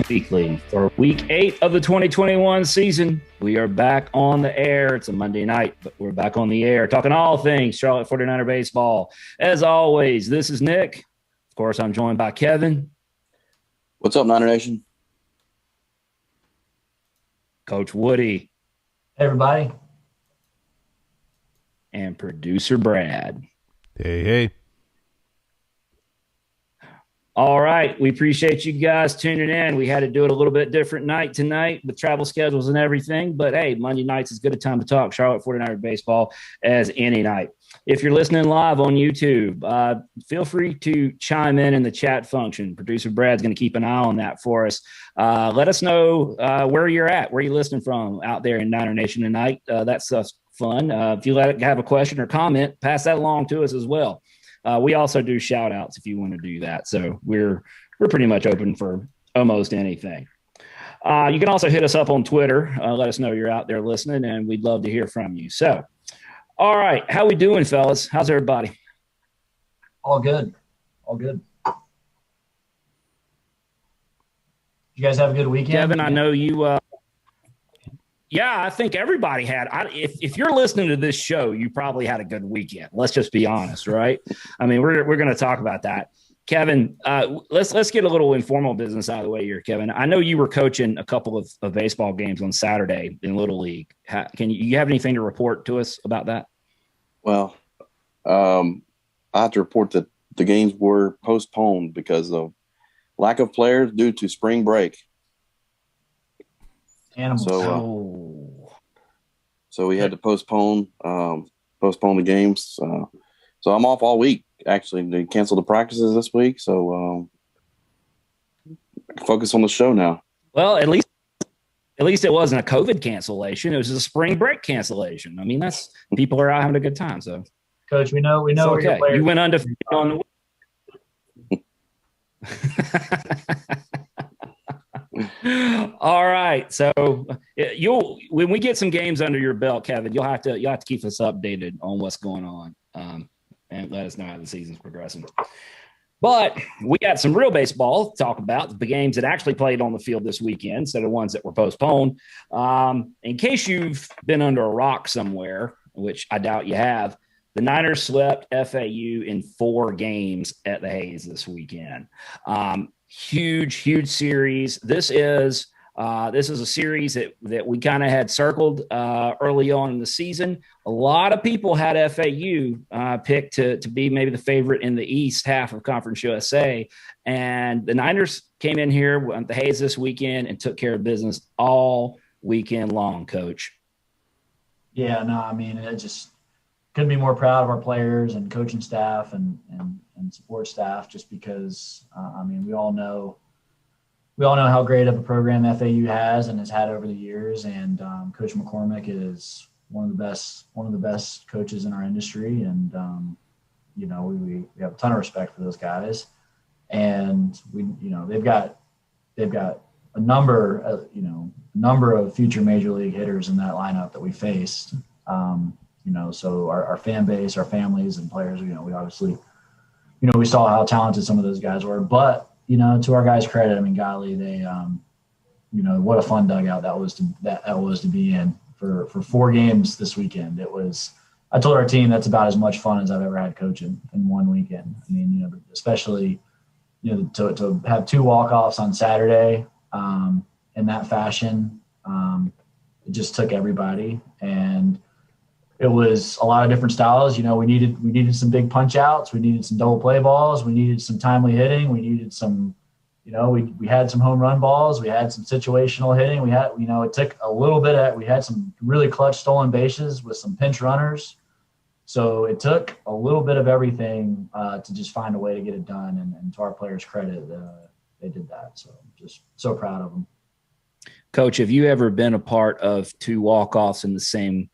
Weekly for week 8 of the 2021 season. We are back on the air. It's a Monday night, but we're back on the air talking all things Charlotte 49er baseball. As always, this is Nick. Of course, I'm joined by Kevin. What's up, Niner Nation? Coach Woody. Hey, everybody. And producer Brad. Hey. All right. We appreciate you guys tuning in. We had to do it a little bit different night tonight with travel schedules and everything. But, hey, Monday nights is as good a time to talk Charlotte 49er baseball as any night. If you're listening live on YouTube, feel free to chime in the chat function. Producer Brad's going to keep an eye on that for us. Let us know where you're at, where you're listening from out there in Niner Nation tonight. That stuff's fun. If you have a question or comment, pass that along to us as well. We also do shout outs if you want to do that. So we're pretty much open for almost anything. You can also hit us up on Twitter. Let us know you're out there listening, and we'd love to hear from you. So, all right. How we doing, fellas? How's everybody? All good. All good. You guys have a good weekend? Kevin, I know you yeah, I think everybody had. If you're listening to this show, you probably had a good weekend. Let's just be honest, right? I mean, we're going to talk about that. Kevin, let's get a little informal business out of the way here, Kevin. I know you were coaching a couple of baseball games on Saturday in Little League. Can you have anything to report to us about that? Well, I have to report that the games were postponed because of lack of players due to spring break. Animals. So we had to postpone the games. So I'm off all week. Actually, they canceled the practices this week. So focus on the show now. Well, at least it wasn't a COVID cancellation. It was a spring break cancellation. I mean, that's people are out having a good time. So, Coach, we know. Okay. You went undefeated on the. All right. So when we get some games under your belt, Kevin, you'll have to keep us updated on what's going on, and let us know how the season's progressing. But we got some real baseball to talk about, the games that actually played on the field this weekend instead of ones that were postponed. In case you've been under a rock somewhere, which I doubt you have, the Niners swept FAU in 4 games at the Hayes this weekend. Huge series. This is a series that we kind of had circled early on in the season. A lot of people had FAU picked to be maybe the favorite in the East half of Conference USA, and the Niners came in here with the Hayes this weekend and took care of business all weekend long. Coach. Yeah, no, I mean, it just couldn't be more proud of our players and coaching staff and support staff, just because I mean, we all know how great of a program FAU has and has had over the years, and Coach McCormick is one of the best coaches in our industry, and we have a ton of respect for those guys, and they've got a number of future major league hitters in that lineup that we faced. So our fan base, our families and players, we obviously, we saw how talented some of those guys were, but, to our guys' credit, I mean, golly, they, what a fun dugout that was to be in for 4 games this weekend. I told our team that's about as much fun as I've ever had coaching in one weekend. I mean, especially, to have 2 walk-offs on Saturday in that fashion, it just took everybody, and it was a lot of different styles. We needed some big punch outs. We needed some double play balls. We needed some timely hitting. We needed some, we had some home run balls. We had some situational hitting. We had, it took a little bit we had some really clutch stolen bases with some pinch runners. So it took a little bit of everything to just find a way to get it done. And to our players' credit, they did that. So just so proud of them. Coach, have you ever been a part of 2 walk-offs in the same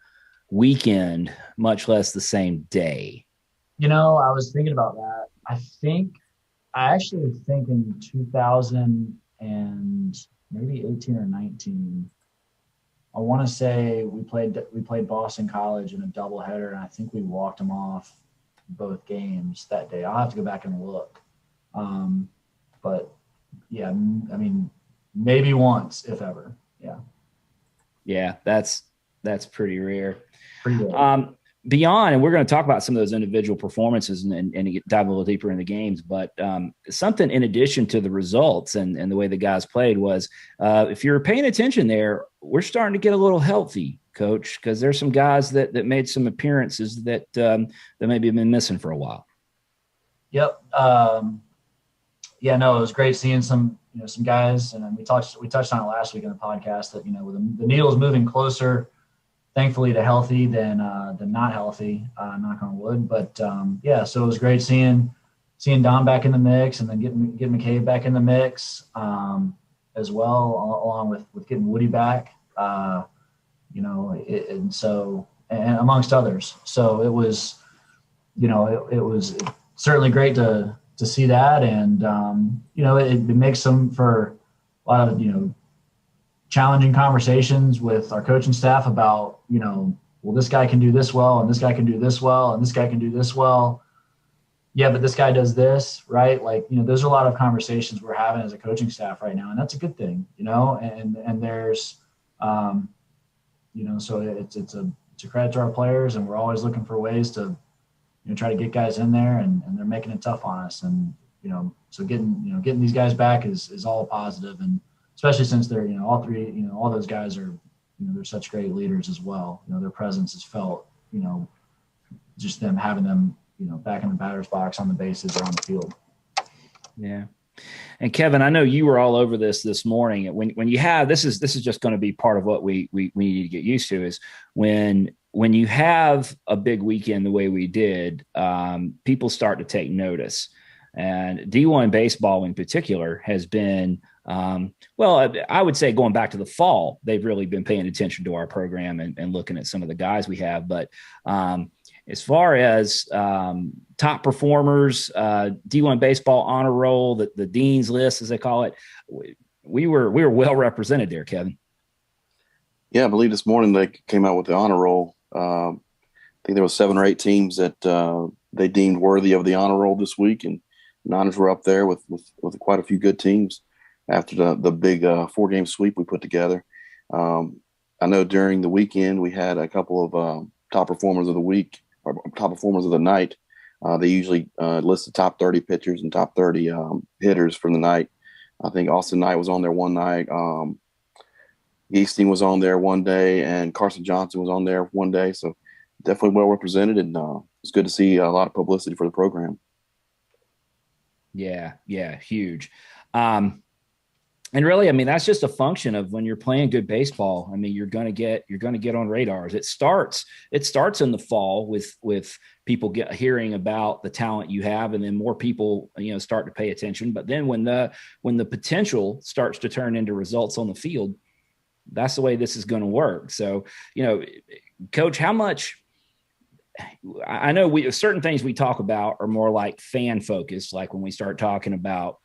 weekend, much less the same day? I was thinking about that. I actually think in 2000 and maybe 18 or 19, I want to say we played Boston College in a doubleheader, and I think we walked them off both games that day. I'll have to go back and look. But yeah, I mean, maybe once, if ever. Yeah. Yeah, that's pretty rare. Pretty rare. Beyond, and we're going to talk about some of those individual performances and dive a little deeper in the games, but something in addition to the results and the way the guys played was, if you're paying attention there, we're starting to get a little healthy, Coach, because there's some guys that made some appearances that maybe have been missing for a while. Yep. Yeah, no, it was great seeing some guys, and we touched on it last week in the podcast that, with the needle's moving closer, thankfully, to healthy than not healthy, knock on wood. But yeah, so it was great seeing Don back in the mix, and then getting McCabe back in the mix as well, along with getting Woody back, and amongst others. So it was, it was certainly great to see that, and it makes them for a lot of challenging conversations with our coaching staff about, well, this guy can do this well, and this guy can do this well, and this guy can do this well. Yeah, but this guy does this, right? Like, those are a lot of conversations we're having as a coaching staff right now, and that's a good thing, and there's, so it's a credit to our players, and we're always looking for ways to, try to get guys in there, and they're making it tough on us. And, so getting these guys back is all positive, and especially since they're, all three, all those guys are, they're such great leaders as well. Their presence is felt, just them having them, back in the batter's box, on the bases, or on the field. Yeah. And Kevin, I know you were all over this morning. When you have, this is just going to be part of what we need to get used to, is when you have a big weekend the way we did, people start to take notice. And D1 baseball in particular has been, well, I would say going back to the fall, they've really been paying attention to our program and looking at some of the guys we have. But as far as top performers, D1 baseball honor roll, the Dean's list, as they call it, we were well represented there, Kevin. Yeah, I believe this morning they came out with the honor roll. I think there was 7 or 8 teams that they deemed worthy of the honor roll this week, and Niners were up there with quite a few good teams after the big 4-game sweep we put together. I know during the weekend we had a couple of top performers of the week, or top performers of the night. They usually list the top 30 pitchers and top 30 hitters from the night. I think Austin Knight was on there one night. Easting was on there one day, and Carson Johnson was on there one day. So definitely well represented, and it's good to see a lot of publicity for the program. Yeah, huge. And really, I mean, that's just a function of when you're playing good baseball. I mean, you're going to get on radars. It starts in the fall with people hearing about the talent you have, and then more people, start to pay attention. But then when the potential starts to turn into results on the field, that's the way this is going to work. So, Coach, how much? I know certain things we talk about are more like fan focused, like when we start talking about,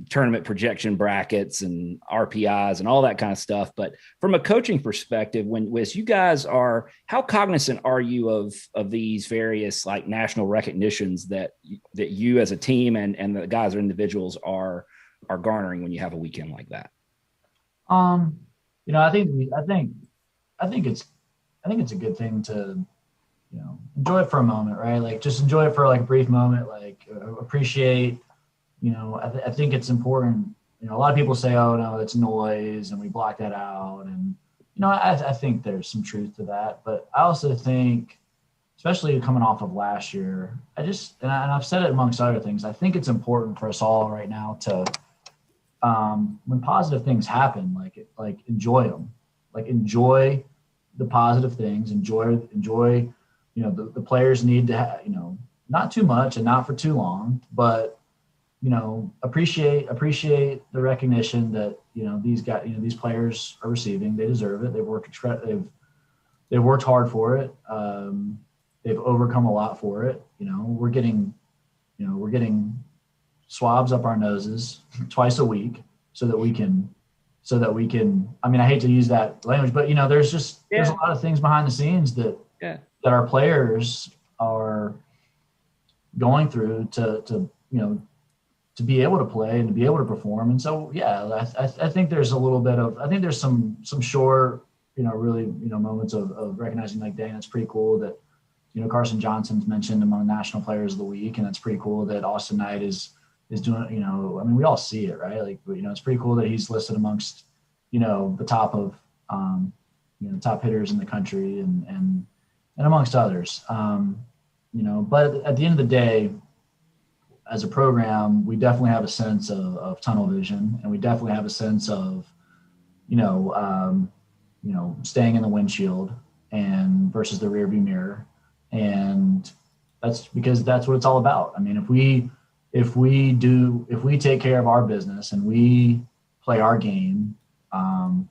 tournament projection brackets and RPIs and all that kind of stuff. But from a coaching perspective, as you guys are, how cognizant are you of these various like national recognitions that you as a team and the guys or individuals are garnering when you have a weekend like that? I think it's a good thing to, enjoy it for a moment, right? Like just enjoy it for like a brief moment, like appreciate, I think it's important. A lot of people say, oh no, it's noise and we block that out. And, I think there's some truth to that, but I also think, especially coming off of last year, and I've said it amongst other things, I think it's important for us all right now to, when positive things happen, like enjoy them, like enjoy the positive things, enjoy, the players need to have, not too much and not for too long, but, appreciate the recognition that, these guys, these players are receiving. They deserve it. They've worked hard for it. They've overcome a lot for it. We're getting swabs up our noses twice a week so that we can, I mean, I hate to use that language, but there's a lot of things behind the scenes that our players are going through to to be able to play and to be able to perform. And so, yeah, I think there's a little bit of, I think there's some short, really, moments of recognizing like, dang, it's pretty cool that, Carson Johnson's mentioned among National Players of the Week, and it's pretty cool that Austin Knight is doing, we all see it, right? Like, it's pretty cool that he's listed amongst, the top of, top hitters in the country and amongst others. But at the end of the day, as a program, we definitely have a sense of tunnel vision, and we definitely have a sense of, staying in the windshield and versus the rearview mirror. And that's because that's what it's all about. I mean, if we take care of our business and we play our game, and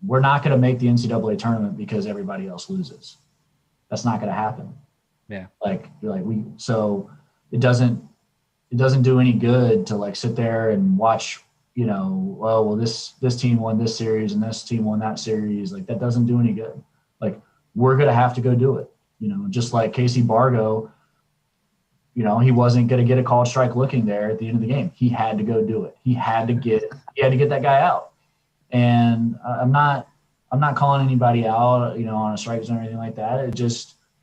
we're not going to make the NCAA tournament because everybody else loses. That's not going to happen. Yeah. So it doesn't do any good to like sit there and watch, this team won this series and this team won that series. Like, that doesn't do any good. Like, we're going to have to go do it, just like Casey Bargo, he wasn't going to get a called strike looking there at the end of the game. He had to go do it. He had to get that guy out. And I'm not calling anybody out, on a strike zone or anything like that.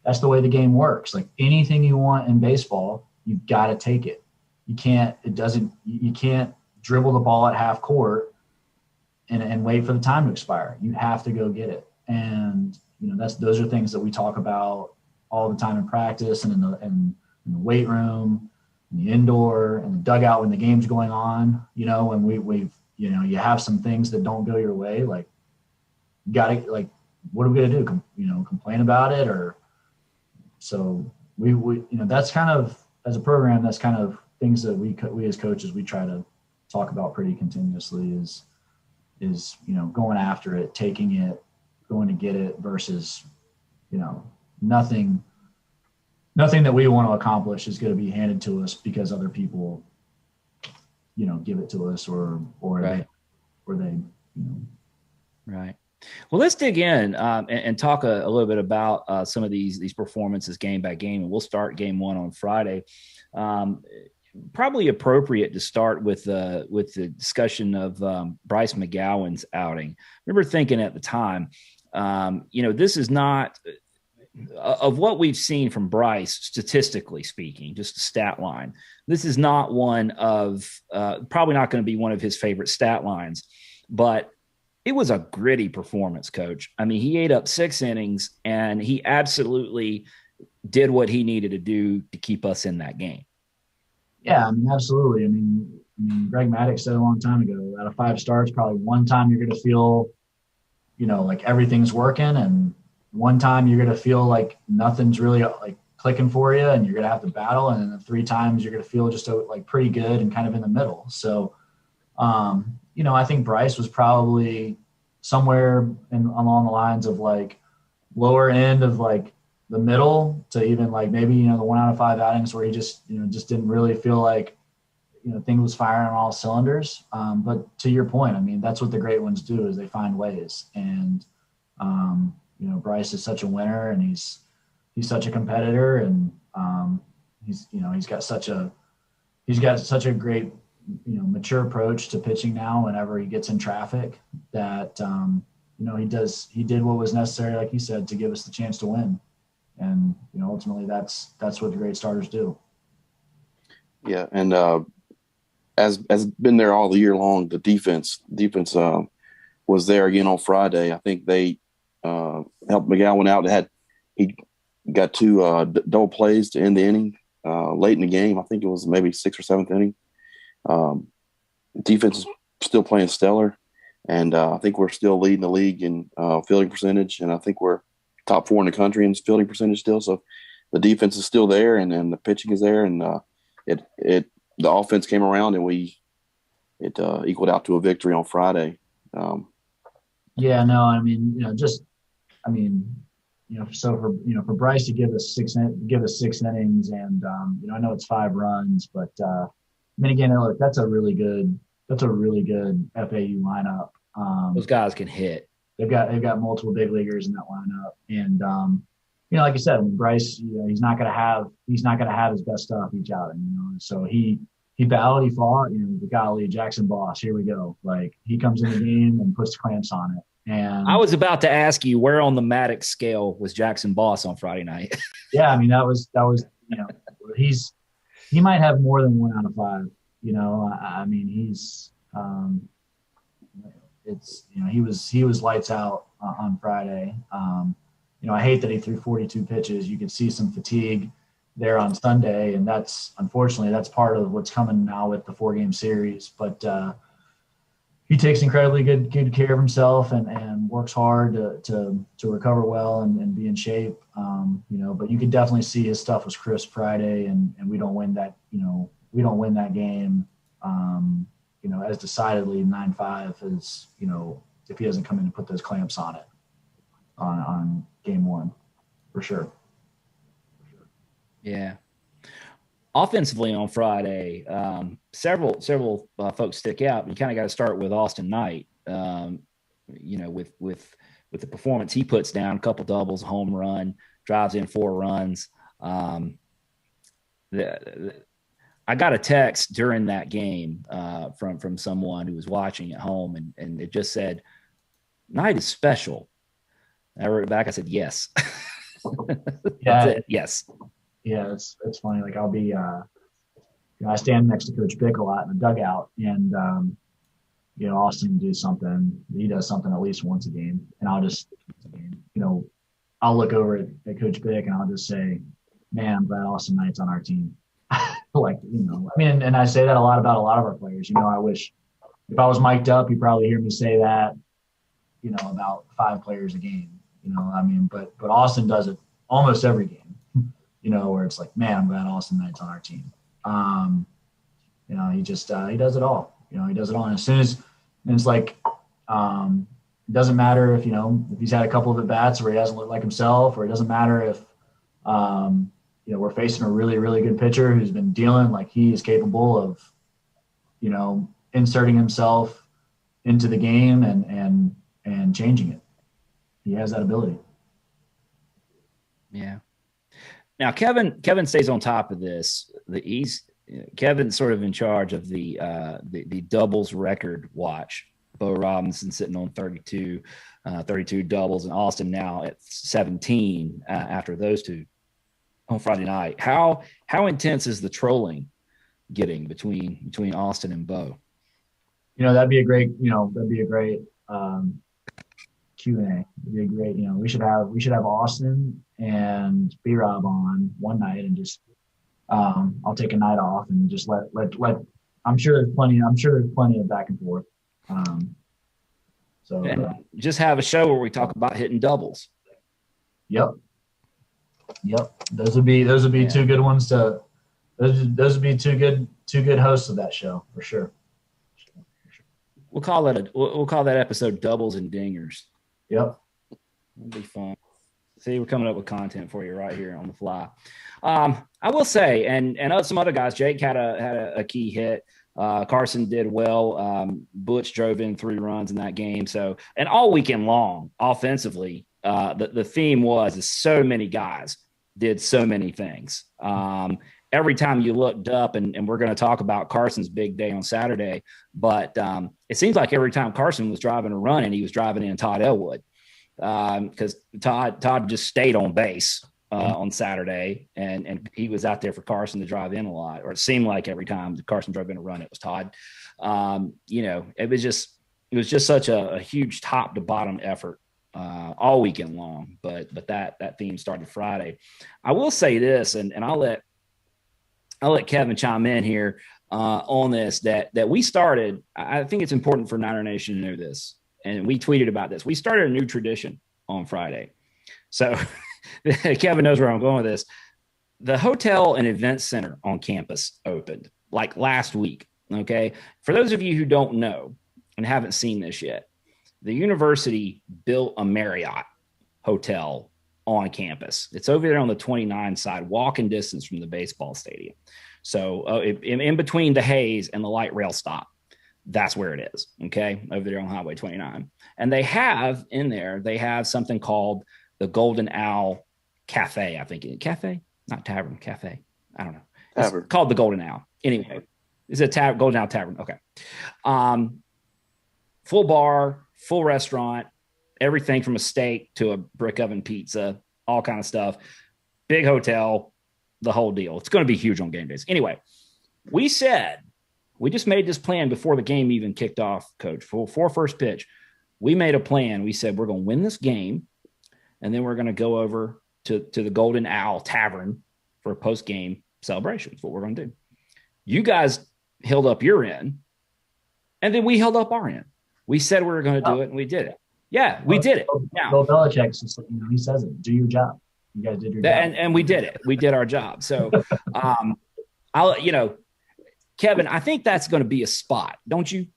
That's the way the game works. Like, anything you want in baseball, you've got to take it. You can't dribble the ball at half court and wait for the time to expire. You have to go get it. And, those are things that we talk about all the time in practice and in the weight room, in the indoor, and the dugout when the game's going on, when we've you have some things that don't go your way, like, you got to, like, what are we going to do? Complain about it? Or so we that's kind of, as a program, that's kind of things that we as coaches, we try to talk about pretty continuously is going after it, taking it, going to get it versus, nothing that we want to accomplish is going to be handed to us because other people, give it to us or right. they. Right. Well, let's dig in and talk a little bit about some of these performances game by game, and we'll start game one on Friday. Probably appropriate to start with the discussion of Bryce Mcgowan's outing. I remember thinking at the time, this is not of what we've seen from Bryce, statistically speaking, just a stat line. This is not one of probably not going to be one of his favorite stat lines, but it was a gritty performance, Coach. I mean, he ate up 6 innings, and he absolutely did what he needed to do to keep us in that game. Yeah, I mean, absolutely. I mean, Greg Maddox said a long time ago, out of 5 starts, probably one time you're going to feel, like everything's working, and one time you're going to feel like nothing's really like clicking for you, and you're going to have to battle. And then the 3 times you're going to feel just like pretty good and kind of in the middle. So, I think Bryce was probably somewhere along the lines of like lower end of like the middle to even like maybe, the 1 out of 5 outings where he just didn't really feel like, things was firing on all cylinders. But to your point, I mean, that's what the great ones do, is they find ways. And, Bryce is such a winner, and he's such a competitor, and he's got such a great, mature approach to pitching now whenever he gets in traffic that, he did what was necessary, like you said, to give us the chance to win. And, ultimately that's what the great starters do. Yeah. And as been there all the year long, the defense was there again on Friday. I think they helped McGowan out. He got 2 double plays to end the inning late in the game. I think it was maybe 6th or 7th inning. Defense is still playing stellar, and I think we're still leading the league in fielding percentage, and I think we're top 4 in the country in fielding percentage still. So the defense is still there, and the pitching is there, and the offense came around, and it equaled out to a victory on Friday. Yeah, no, I mean, so for Bryce to give us 6 innings, and I know it's 5 runs, but again, look, that's a really good FAU lineup. Those guys can hit. They've got multiple big leaguers in that lineup, and like you said, I mean, Bryce, he's not going to have his best stuff each outing, so he battled, he fought, the golly, Jackson Boss, here we go. Like, he comes in the game and puts clamps on it. And I was about to ask you, where on the Maddox scale was Jackson Boss on Friday night? Yeah, I mean, that was, he might have more than 1 out of 5. I mean, he was lights out on Friday. I hate that he threw 42 pitches. You could see some fatigue there on Sunday, and unfortunately that's part of what's coming now with the 4-game series. But he takes incredibly good care of himself and works hard to recover well and be in shape. But you could definitely see his stuff was crisp Friday, and we don't win that. We don't win that game. As decidedly 9-5 as if he doesn't come in and put those clamps on it on game 1, for sure. Yeah. Offensively on Friday, several folks stick out. You kind of got to start with Austin Knight. With the performance he puts down, a couple doubles, home run, drives in 4 runs. I got a text during that game from someone who was watching at home, and it just said, "Knight is special." I wrote back. I said, "Yes." Yeah. That's it. Yes. Yeah, it's funny. Like, I'll be, I stand next to Coach Bick a lot in the dugout, and Austin do something. He does something at least once a game, and I'll look over at Coach Bick and I'll just say, "Man, I'm glad Austin Knight's on our team." And I say that a lot about a lot of our players. I wish if I was mic'd up, you'd probably hear me say that, about 5 players a game. But Austin does it almost every game. Where it's like, man, I'm glad Austin Knight's on our team. He just he does it all. He does it all. And as soon as, and it's like, it doesn't matter if he's had a couple of at bats where he hasn't looked like himself, or it doesn't matter if we're facing a really, really good pitcher who's been dealing. Like, he is capable of inserting himself into the game and changing it. He has that ability. Yeah. Now, Kevin stays on top of this. Kevin's sort of in charge of the doubles record watch. Bo Robinson sitting on 32 doubles, and Austin now at 17 after those two on Friday night. How intense is the trolling getting between Austin and Bo? That'd be a great Q&A. It'd be a great, we should have Austin and B-Rob on one night, and just I'll take a night off and just let I'm sure there's plenty of back and forth. Just have a show where we talk about hitting doubles. Yep. Those would be two good ones to those would be two good hosts of that show, for sure. We'll call that episode Doubles and Dingers. Yep. It'll be fun. See, we're coming up with content for you right here on the fly. I will say, and some other guys, Jake had a key hit. Carson did well. Butch drove in 3 runs in that game. So, and all weekend long, offensively, the theme is so many guys did so many things. Every time you looked up, and we're going to talk about Carson's big day on Saturday, but it seems like every time Carson was driving a run, and he was driving in Todd Elwood, because Todd just stayed on base on Saturday, and he was out there for Carson to drive in a lot, or it seemed like every time Carson drove in a run, it was Todd. It was just such a huge top to bottom effort all weekend long, but that theme started Friday. I will say this, and I'll let Kevin chime in here on this, that we started. I think it's important for Niner Nation to know this, and we tweeted about this. We started a new tradition on Friday. So Kevin knows where I'm going with this. The hotel and event center on campus opened like last week. Okay. For those of you who don't know and haven't seen this yet, the university built a Marriott hotel on campus. It's over there on the 29 side, walking distance from the baseball stadium. So in between the Hayes and the light rail stop, that's where it is. Okay. Over there on Highway 29. And they have something called the Golden Owl cafe, I think. Cafe? Not tavern, cafe. I don't know. Tavern. It's called the Golden Owl. Anyway, it's a Golden Owl Tavern. Okay. Full bar, full restaurant, everything from a steak to a brick oven pizza, all kind of stuff. Big hotel, the whole deal. It's going to be huge on game days. Anyway, we just made this plan before the game even kicked off, Coach. For first pitch, we made a plan. We said we're going to win this game, and then we're going to go over to the Golden Owl Tavern for a post-game celebration. That's what we're going to do. You guys held up your end, and then we held up our end. We said we were going to do it, and we did it. Yeah, we did it. Bill Belichick's just, he says it. Do your job. You guys did your job. And we did it. We did our job. So, Kevin, I think that's going to be a spot, don't you?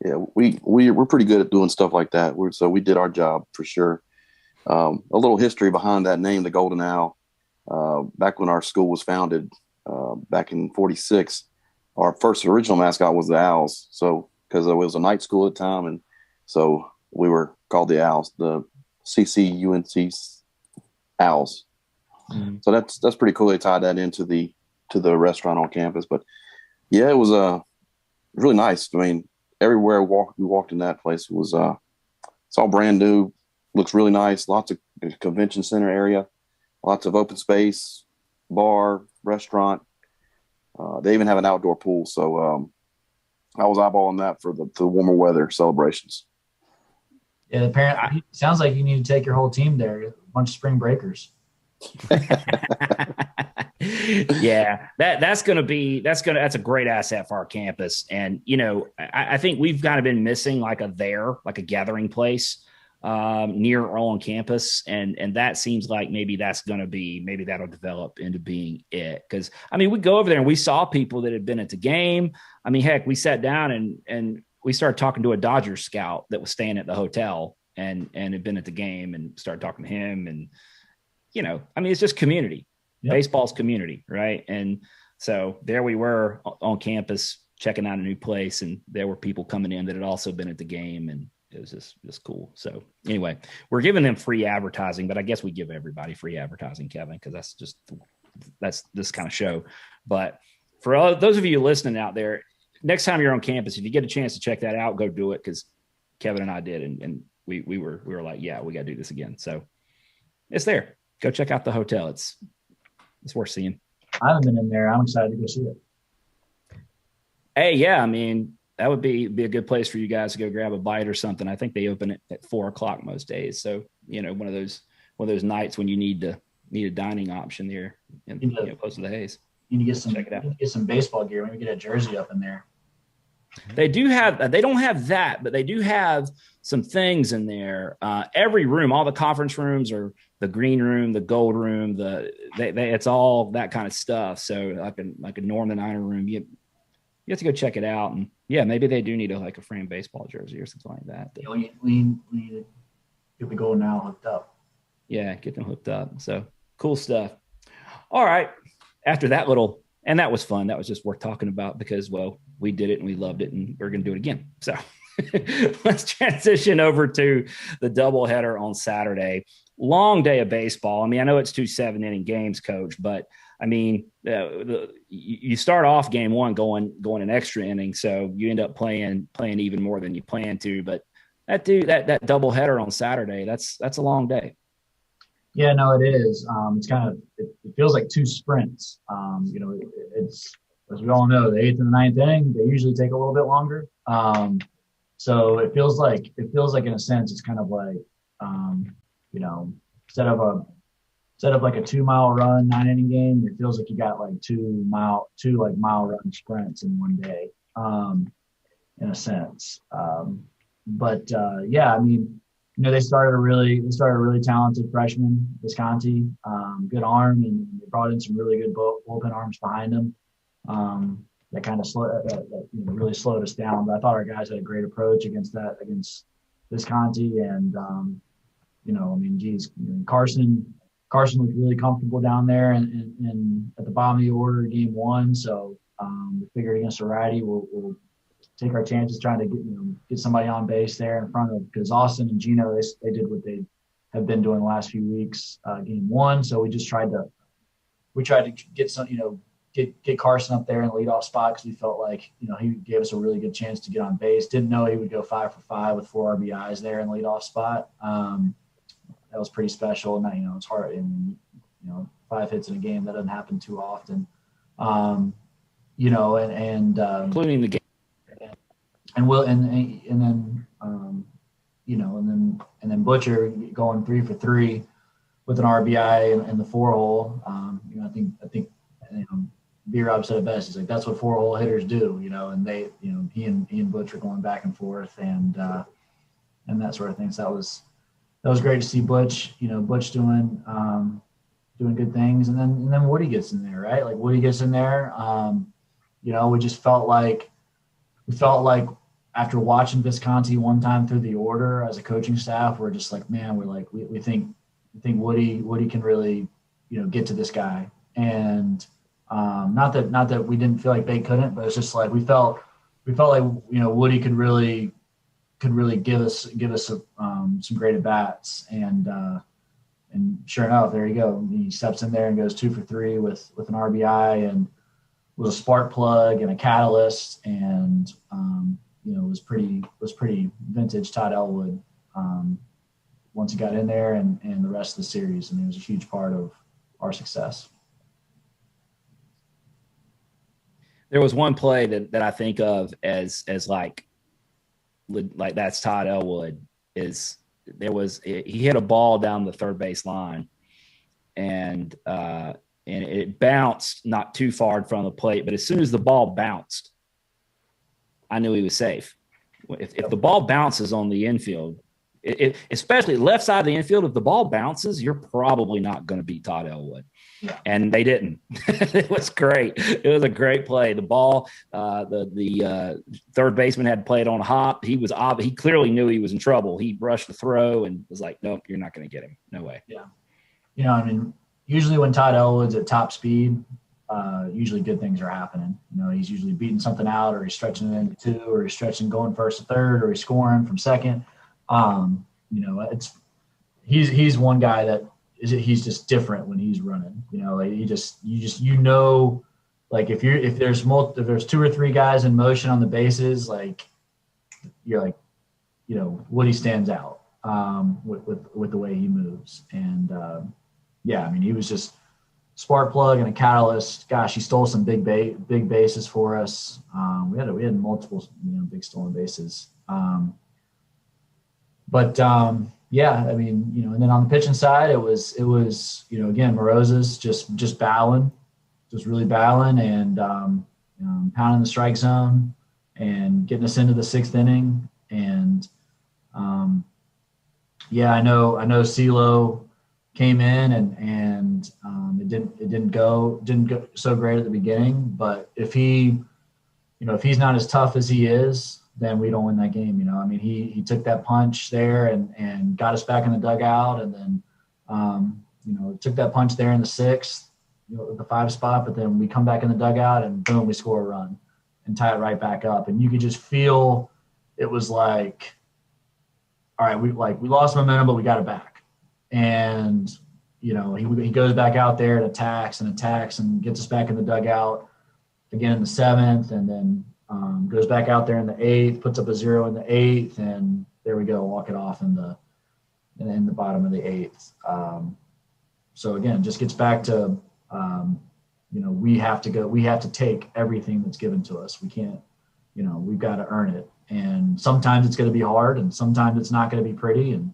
Yeah, we're pretty good at doing stuff like that. So we did our job for sure. A little history behind that name, the Golden Owl. Back when our school was founded, back in '46, our first original mascot was the Owls. So because it was a night school at the time, and so we were called the Owls, the CCUNC Owls. Mm-hmm. So that's pretty cool. They tied that into the restaurant on campus. But yeah, it was really nice. I mean, everywhere we walked in that place was it's all brand new. Looks really nice. Lots of convention center area, lots of open space, bar, restaurant. They even have an outdoor pool. So I was eyeballing that for the warmer weather celebrations. Yeah, apparently sounds like you need to take your whole team there. A bunch of spring breakers. Yeah, that's a great asset for our campus. And I think we've kind of been missing like a gathering place near or on campus, and that seems like maybe that'll develop into being it. Because I mean, we go over there and we saw people that had been at the game. I mean, heck, we sat down and we started talking to a Dodgers scout that was staying at the hotel and had been at the game, and started talking to him. And I mean, it's just community. Yep. Baseball's community, right? And so there we were on campus checking out a new place, and there were people coming in that had also been at the game, and it was just cool. So anyway, we're giving them free advertising, but I guess we give everybody free advertising, Kevin, because that's this kind of show. But for all those of you listening out there, next time you're on campus, if you get a chance to check that out, go do it, because Kevin and I did, and we were like, yeah, we got to do this again. So it's there. Go check out the hotel. It's worth seeing. I haven't been in there. I'm excited to go see it. Hey, yeah, I mean, that would be a good place for you guys to go grab a bite or something. I think they open it at 4:00 most days. So, one of those nights when you need a dining option there close to the Hayes. You need to get some, check it out. You need to get some baseball gear. Maybe get a jersey up in there. They don't have that, but they do have some things in there. Every room, all the conference rooms, or the green room, the gold room, it's all that kind of stuff. So like a Northern Niner room, you have to go check it out. And yeah, maybe they do need a framed baseball jersey or something like that. We need to get the Golden Owl hooked up. Yeah, get them hooked up. So cool stuff. All right. After that and that was fun. That was just worth talking about because, well, we did it and we loved it, and we're going to do it again. So let's transition over to the doubleheader on Saturday. Long day of baseball. I mean, I know it's 2 7-inning games, Coach, but I mean, you start off game one going an extra inning, so you end up playing even more than you plan to. But that doubleheader on Saturday, that's a long day. Yeah, no, it is. It's kind of it feels like 2 sprints. It's, as we all know, the 8th and the 9th inning, they usually take a little bit longer. So it feels like in a sense it's kind of like instead of like a 2-mile run 9-inning game, it feels like you got like 2 mile run sprints in one day, in a sense. Yeah, I mean, they started a really talented freshman, Visconti, good arm, and they brought in some really good bullpen arms behind him. That kind of really slowed us down. But I thought our guys had a great approach against Visconti, and Carson looked really comfortable down there and at the bottom of the order, game one. So we figured against a righty, we'll take our chances trying to get somebody on base there in front of, because Austin and Gino, they did what they have been doing the last few weeks, game one. So we tried to get some, get Carson up there in the leadoff spot because we felt like, he gave us a really good chance to get on base. Didn't know he would go 5 for 5 with 4 RBIs there in the leadoff spot. That was pretty special. Now, it's hard, and 5 hits in a game, that doesn't happen too often. Including the game. And then Butcher going 3 for 3 with an RBI in the 4-hole. I think B-Rob said it best. He's like, that's what 4-hole hitters do, and they, he and Butcher going back and forth and that sort of thing. So that was great to see Butch doing good things. And then Woody gets in there, right? Like Woody gets in there. We just felt like after watching Visconti one time through the order as a coaching staff, we're just like, man, we think Woody can really, get to this guy. And not that we didn't feel like they couldn't, but it's just like we felt like Woody could really give us some great at bats. And sure enough, there you go. He steps in there and goes 2 for 3 with an RBI and was a spark plug and a catalyst, and was pretty vintage Todd Elwood once he got in there, and the rest of the series. I mean, it was a huge part of our success. There was one play that I think of as like that's Todd Elwood. He hit a ball down the third base line, and it bounced not too far in front of the plate. But as soon as the ball bounced, I knew he was safe. If the ball bounces on the infield, especially left side of the infield, if the ball bounces, you're probably not going to beat Todd Elwood. Yeah. And they didn't. It was great. It was a great play. The ball, the third baseman had played on a hop. He clearly knew he was in trouble. He rushed the throw and was like, nope, you're not going to get him. No way. Yeah. Usually when Todd Elwood's at top speed, usually good things are happening. He's usually beating something out, or he's stretching it into 2, or he's stretching going first to third, or he's scoring from second. He's one guy that he's just different when he's running. Like like if there's 2 or 3 guys in motion on the bases, like you're like, Woody stands out with the way he moves. And he was just spark plug and a catalyst. Gosh, he stole some big bases for us. We had multiple big stolen bases. And then on the pitching side, it was again, Moroza's just battling, just really battling, and pounding the strike zone and getting us into the 6th inning. And I know CeeLo came in and it didn't go so great at the beginning, but if he's not as tough as he is, then we don't win that game. He took that punch there and got us back in the dugout, and then took that punch there in the 6th, the 5 spot, but then we come back in the dugout and boom, we score a run and tie it right back up. And you could just feel it was like, all right, we lost momentum, but we got it back. And he goes back out there and attacks and gets us back in the dugout again in the 7th, and then goes back out there in the 8th, puts up a 0 in the 8th, and there we go, walk it off in the bottom of the 8th. So again, just gets back to we have to take everything that's given to us. We can't, we've got to earn it. And sometimes it's going to be hard, and sometimes it's not going to be pretty, and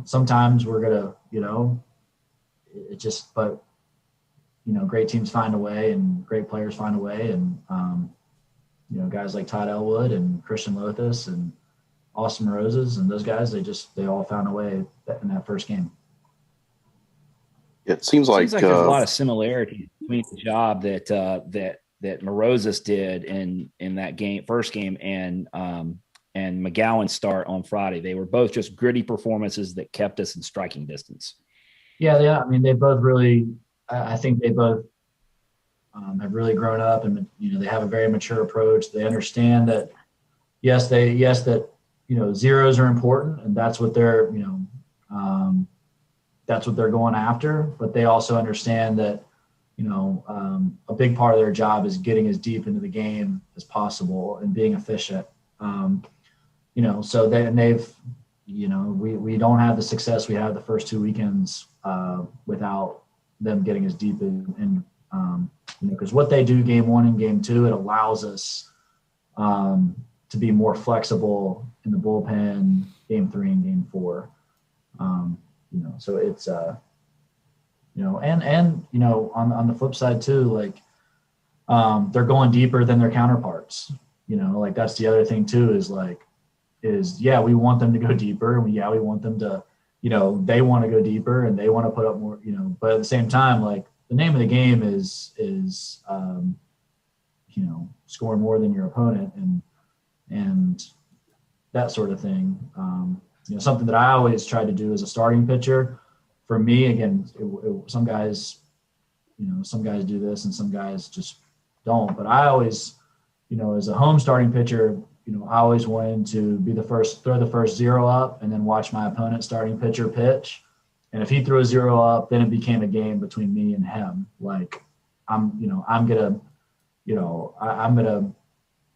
sometimes we're going to, great teams find a way, and great players find a way, and guys like Todd Elwood and Christian Lothus and Austin Roses and those guys, they all found a way in that first game. It seems like there's a lot of similarities between the job that Morozes did in that game, first game, and McGowan's start on Friday. They were both just gritty performances that kept us in striking distance. Yeah. They both really. I think they both have really grown up, and they have a very mature approach. They understand that zeros are important, and that's what they're That's what they're going after, but they also understand that, a big part of their job is getting as deep into the game as possible and being efficient. So we don't have the success we had the first 2 weekends without them getting as deep in because what they do game 1 and game 2, it allows us to be more flexible in the bullpen game 3 and game 4. So it's on the flip side too, like they're going deeper than their counterparts. Like that's the other thing too, we want them to go deeper, and we want them to, they want to go deeper and they want to put up more, but at the same time, like the name of the game is scoring more than your opponent and that sort of thing. Something that I always try to do as a starting pitcher. For me, again, some guys do this and some guys just don't. But I always, as a home starting pitcher, I always wanted to be the first, throw the first 0 up, and then watch my opponent starting pitcher pitch. And if he threw a 0 up, then it became a game between me and him. Like I'm gonna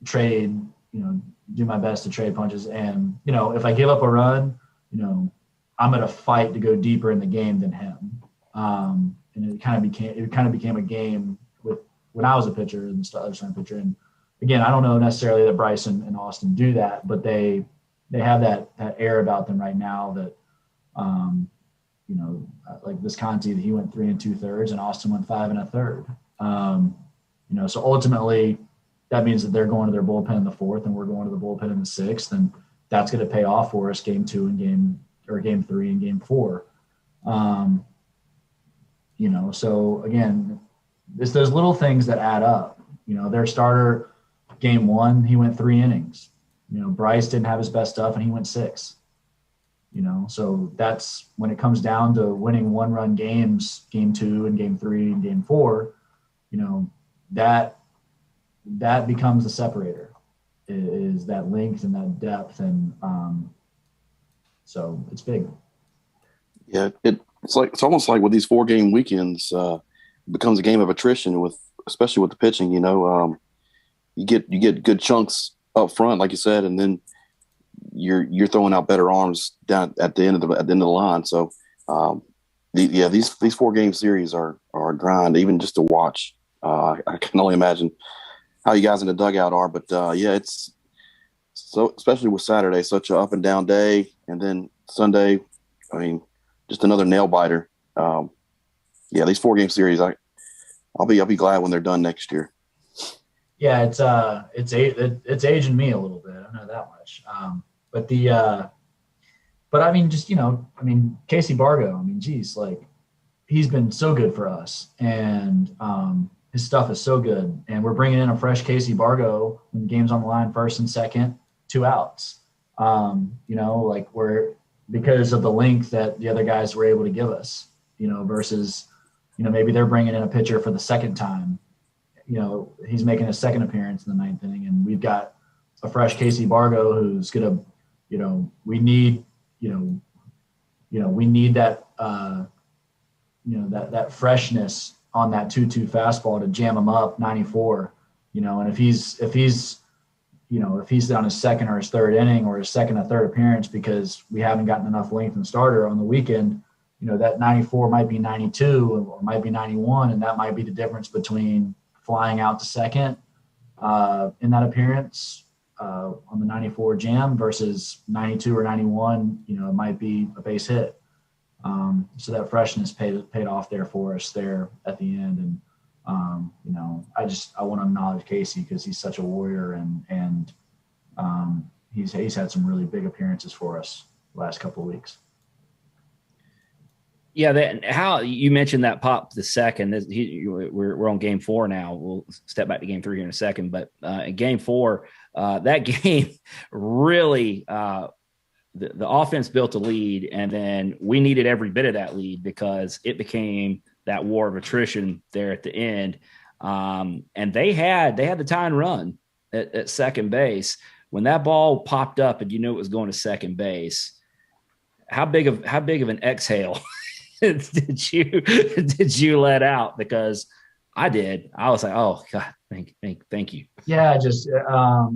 trade, do my best to trade punches. And, if I give up a run, I'm going to fight to go deeper in the game than him. And it kind of became a game with when I was a pitcher and the other starting pitcher. And again, I don't know necessarily that Bryce and Austin do that, but they have that air about them right now that, like Visconti, that he went 3 2/3 and Austin went 5 1/3. So ultimately that means that they're going to their bullpen in the 4th and we're going to the bullpen in the 6th. And that's going to pay off for us game 2 and game 3 and game 4. So again, it's those little things that add up. Their starter game 1, he went 3 innings. Bryce didn't have his best stuff and he went 6. So that's when it comes down to winning 1-run games, game 2 and game 3 and game 4, that becomes the separator, is that length and that depth. And so it's big. Yeah. It's almost like with these 4-game weekends, it becomes a game of attrition especially with the pitching, you get good chunks up front, like you said, and then you're throwing out better arms down at the end of the line. So, these 4-game series are a grind, even just to watch. I can only imagine how you guys in the dugout are, but it's so, especially with Saturday, such an up and down day, and then Sunday, just another nail biter. These 4-game series, I'll be glad when they're done next year. Yeah, it's aging me a little bit. I know that much. Casey Bargo. Geez, like he's been so good for us, and his stuff is so good. And we're bringing in a fresh Casey Bargo when the game's on the line, 1st and 2nd, 2 outs. We're because of the length that the other guys were able to give us. Versus, maybe they're bringing in a pitcher for the 2nd time. He's making his 2nd appearance in the 9th inning, and we've got a fresh Casey Bargo who's gonna, we need that, that freshness on that 2-2 fastball to jam him up 94. And if he's on his 2nd or his 3rd inning or his 2nd or 3rd appearance because we haven't gotten enough length in starter on the weekend, that 94 might be 92 or might be 91, and that might be the difference between flying out to 2nd in that appearance on the 94 jam versus 92 or 91. It might be a base hit. So that freshness paid off there for us there at the end. And I want to acknowledge Casey because he's such a warrior, and he's had some really big appearances for us the last couple of weeks. Yeah, how you mentioned that pop the 2nd. We're on game 4 now. We'll step back to game 3 here in a second, but in game 4, that game really the offense built a lead, and then we needed every bit of that lead because it became that war of attrition there at the end. And they had the time run at second base when that ball popped up, and it was going to second base. how big of an exhale did you let out? Because I did. I was like, oh God, thank you. Yeah, just a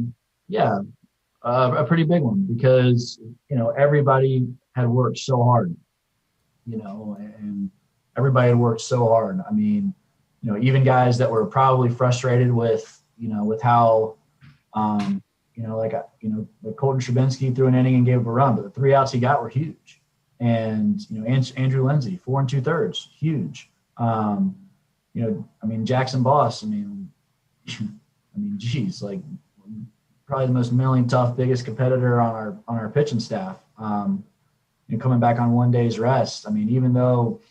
pretty big one because everybody had worked so hard, and everybody had worked so hard. I mean, even guys that were probably frustrated with how, like Colton Shabinsky threw an inning and gave up a run, but the 3 outs he got were huge. And, Andrew Lindsay, 4 2/3, huge. Jackson Boss, geez, like probably the most mentally tough, biggest competitor on our pitching staff. Coming back on 1 day's rest. Even though,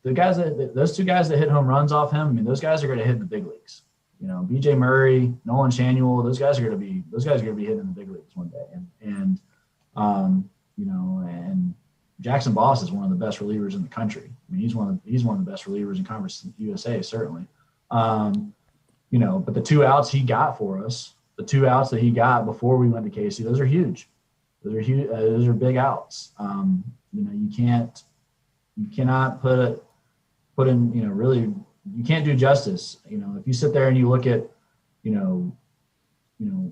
those 2 guys that hit home runs off him, those guys are going to hit in the big leagues. BJ Murray, Nolan Shanuel, those guys are going to be hitting in the big leagues one day. And Jackson Boss is one of the best relievers in the country. He's one of the best relievers in Conference USA, certainly. But the 2 outs he got for us, the 2 outs that he got before we went to Casey, those are huge. Those are huge. Those are big outs. You cannot put in, really, you can't do justice. If you sit there and you look at,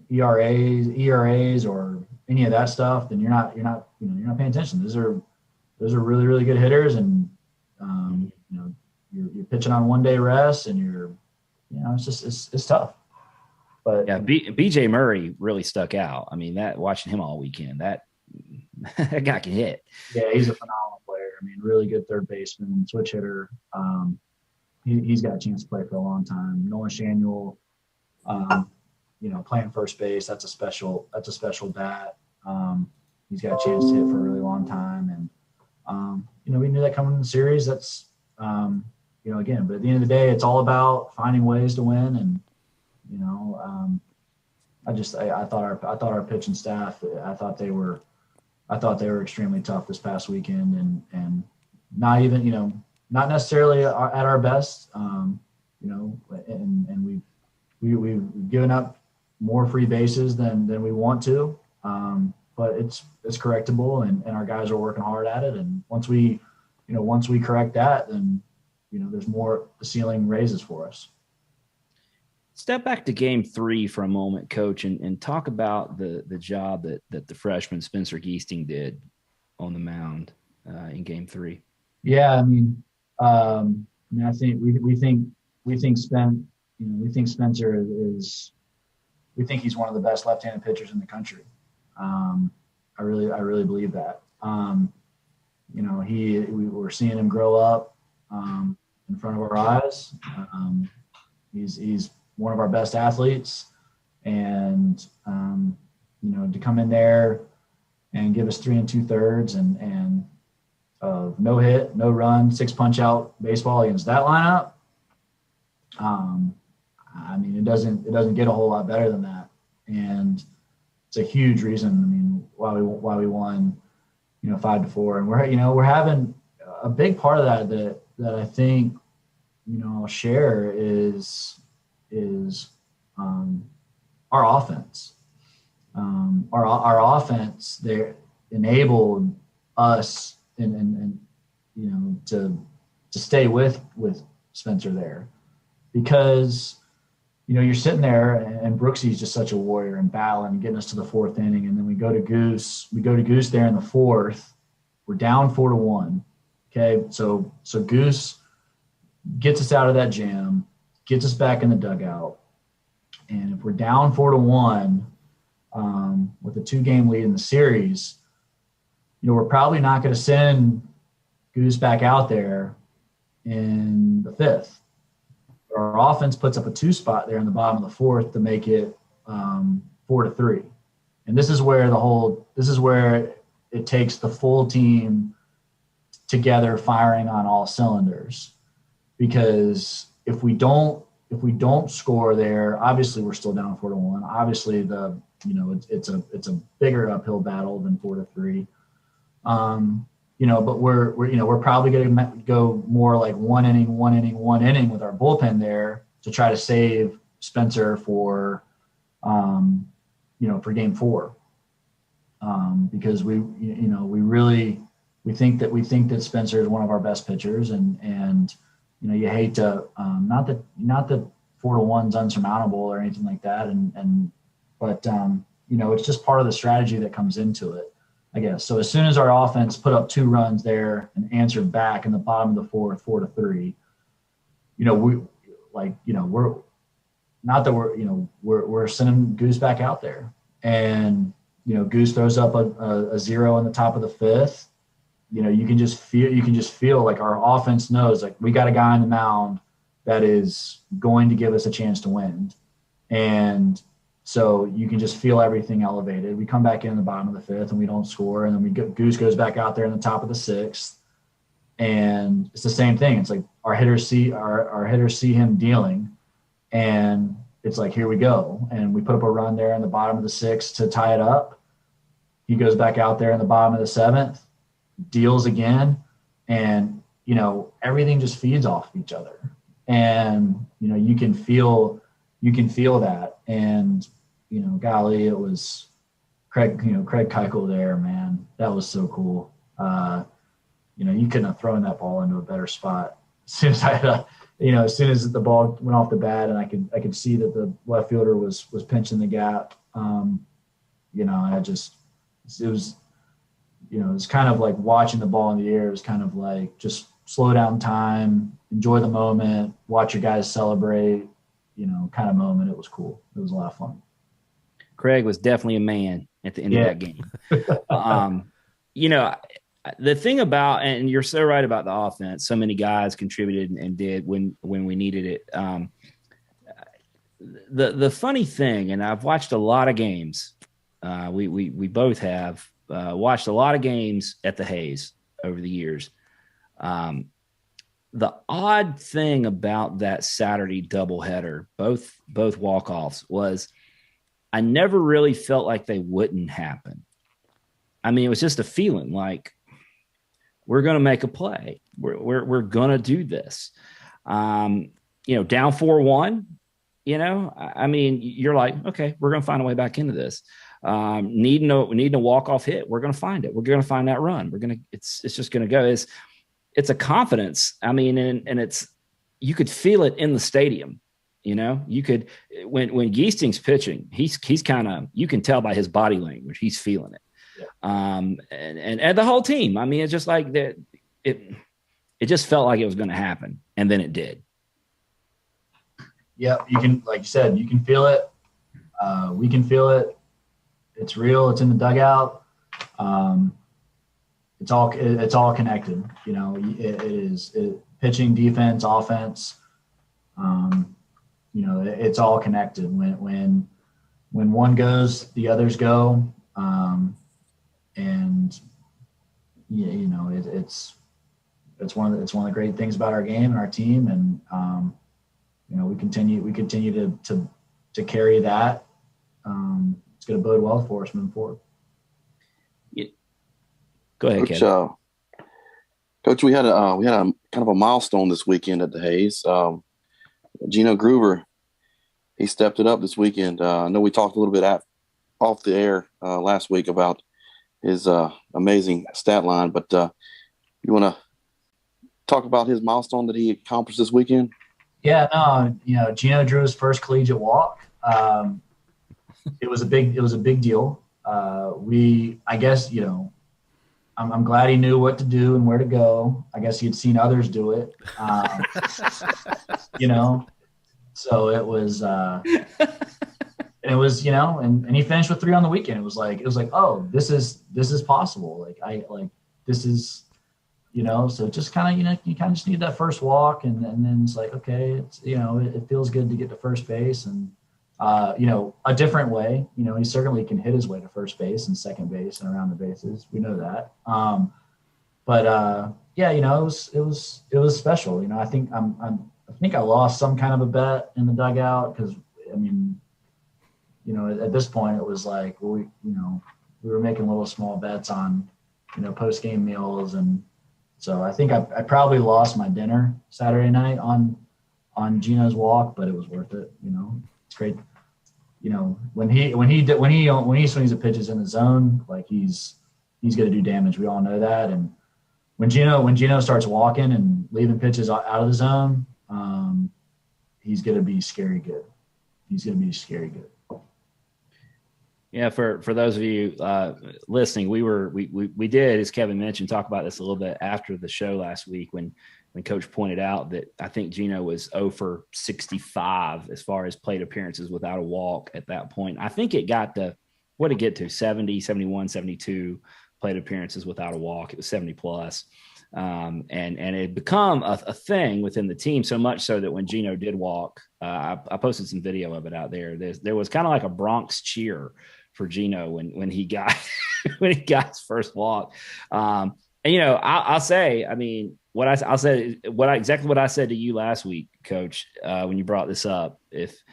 ERAs or any of that stuff, then you're not paying attention. Those are really, really good hitters, and you're pitching on 1 day rest, and it's tough. But yeah, BJ Murray really stuck out. That watching him all weekend, that guy can hit. Yeah, he's a phenomenal player. Really good third baseman, switch hitter. He's got a chance to play for a long time. Nolan Shanuel, playing first base, that's a special bat. He's got a chance to hit for a really long time, and we knew that coming in the series. That's again, but at the end of the day, it's all about finding ways to win. And I thought our pitching staff, I thought they were extremely tough this past weekend, and not even not necessarily at our best. And we've given up more free bases than we want to. But it's correctable, and our guys are working hard at it. And once we correct that, then there's more, the ceiling raises for us. Step back to Game 3 for a moment, Coach, and talk about the job that the freshman Spencer Geesting did on the mound in Game 3. Yeah, I think we think Spencer is. We think he's one of the best left-handed pitchers in the country. I really believe that. We're seeing him grow up in front of our eyes. He's one of our best athletes, and to come in there and give us 3 2/3 and no hit, no run, 6 punch out baseball against that lineup. It doesn't get a whole lot better than that, and it's a huge reason. Why we won, 5-4, and we're having a big part of that I think, I'll share is our offense. Our offense, they enabled us and to stay with Spencer there, because you're sitting there, and Brooksy's just such a warrior and battling, getting us to the 4th inning, and then we go to Goose there in the 4th. We're down 4-1. Okay, so Goose gets us out of that jam, gets us back in the dugout, and if we're down 4-1 with a 2-game lead in the series, we're probably not going to send Goose back out there in the 5th. Our offense puts up a 2 spot there in the bottom of the 4th to make it 4-3. And this is where it takes the full team together firing on all cylinders, because if we don't score there, obviously we're still down 4-1. Obviously it's a bigger uphill battle than 4-3. But we're probably going to go more like 1 inning with our bullpen there to try to save Spencer for Game 4. because we think that Spencer is one of our best pitchers, and you hate to not that 4-1's unsurmountable or anything like that, but it's just part of the strategy that comes into it, I guess. So as soon as our offense put up 2 runs there and answered back in the bottom of the 4th, 4-3, we're sending Goose back out there, and Goose throws up a 0 in the top of the 5th. You can just feel like our offense knows, like, we got a guy on the mound that is going to give us a chance to win. And so you can just feel everything elevated. We come back in the bottom of the 5th and we don't score. And then Goose goes back out there in the top of the 6th. And it's the same thing. It's like our hitters see him dealing, and it's like, here we go. And we put up a run there in the bottom of the 6th to tie it up. He goes back out there in the bottom of the 7th, deals again, and everything just feeds off each other, and you can feel that. And golly, it was Craig Keuchel there, man. That was so cool. You couldn't have thrown that ball into a better spot. As soon as as soon as the ball went off the bat, and I could see that the left fielder was pinching the gap. It was kind of like watching the ball in the air. It was kind of like, just slow down time, enjoy the moment, watch your guys celebrate, kind of moment. It was cool. It was a lot of fun. Craig was definitely a man at the end of that game. The thing about, and you're so right about the offense, so many guys contributed and did when we needed it. The funny thing, and I've watched a lot of games, we both have watched a lot of games at the Hayes over the years. The odd thing about that Saturday doubleheader, both walk-offs, was I never really felt like they wouldn't happen. I mean, it was just a feeling like, we're going to make a play. We're going to do this. Down 4-1, I mean, you're like, okay, we're going to find a way back into this. Needing a walk-off hit, we're going to find it. We're going to find that run. It's just going to go. It's a confidence. I mean, and you could feel it in the stadium. You could, when Giesting's pitching, he's kind of, you can tell by his body language, he's feeling it. Yeah. And the whole team. I mean, it's just like that. It just felt like it was going to happen, and then it did. Yeah, you can, like you said, you can feel it. We can feel it. It's real. It's in the dugout. It's all connected. It is pitching, defense, offense. It's all connected. When one goes, the others go. It's one of the great things about our game and our team, and we continue to carry that. It's going to bode well for us moving forward. Yeah. Go ahead, Kevin. Coach, we had a kind of a milestone this weekend at the Hayes. Gino Groover, he stepped it up this weekend. I know we talked a little bit off the air last week about his amazing stat line, but you want to talk about his milestone that he accomplished this weekend? Yeah, no, Gino drew his first collegiate walk. It was a big deal. I guess, I'm glad he knew what to do and where to go. I guess he had seen others do it. So it was, and he finished with 3 on the weekend. It was like, oh, this is possible. This is, so just kind of, you kind of just need that first walk, and then it's like, okay, it's, it feels good to get to first base, and, a different way. He certainly can hit his way to first base and second base and around the bases. We know that. It was special. I think I lost some kind of a bet in the dugout, because, I mean, at this point it was like, we were making little small bets on, post-game meals. And so I think I probably lost my dinner Saturday night on Gino's walk, but it was worth it. It's great. when he swings the pitches in the zone, like he's going to do damage. We all know that. And when Gino starts walking and leaving pitches out of the zone, he's going to be scary good. Yeah, for those of you listening, we did, as Kevin mentioned, talk about this a little bit after the show last week when Coach pointed out that I think Gino was 0 for 65 as far as plate appearances without a walk at that point. I think it got to, what did it get to, 70, 71, 72 plate appearances without a walk. It was 70 plus. And it had become a thing within the team, so much so that when Gino did walk, I posted some video of it out there. There was kind of like a Bronx cheer for Gino when he got when he got his first walk. And I'll say, I mean, exactly what I said to you last week, Coach, when you brought this up. If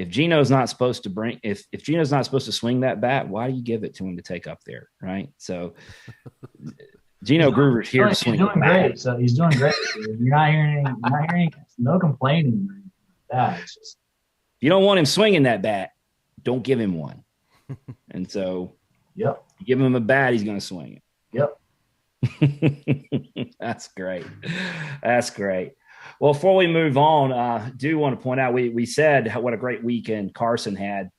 Gino's not supposed to if Gino's not supposed to swing that bat, why do you give it to him to take up there, right? So Gino Groover's here to swing. He's doing great. So he's doing great. You're not hearing no complaining like that. It's just, if you don't want him swinging that bat, don't give him one. And so, yep, you give him a bat, he's going to swing it. Yep. That's great. Well, before we move on, I do want to point out, we said what a great weekend Carson had.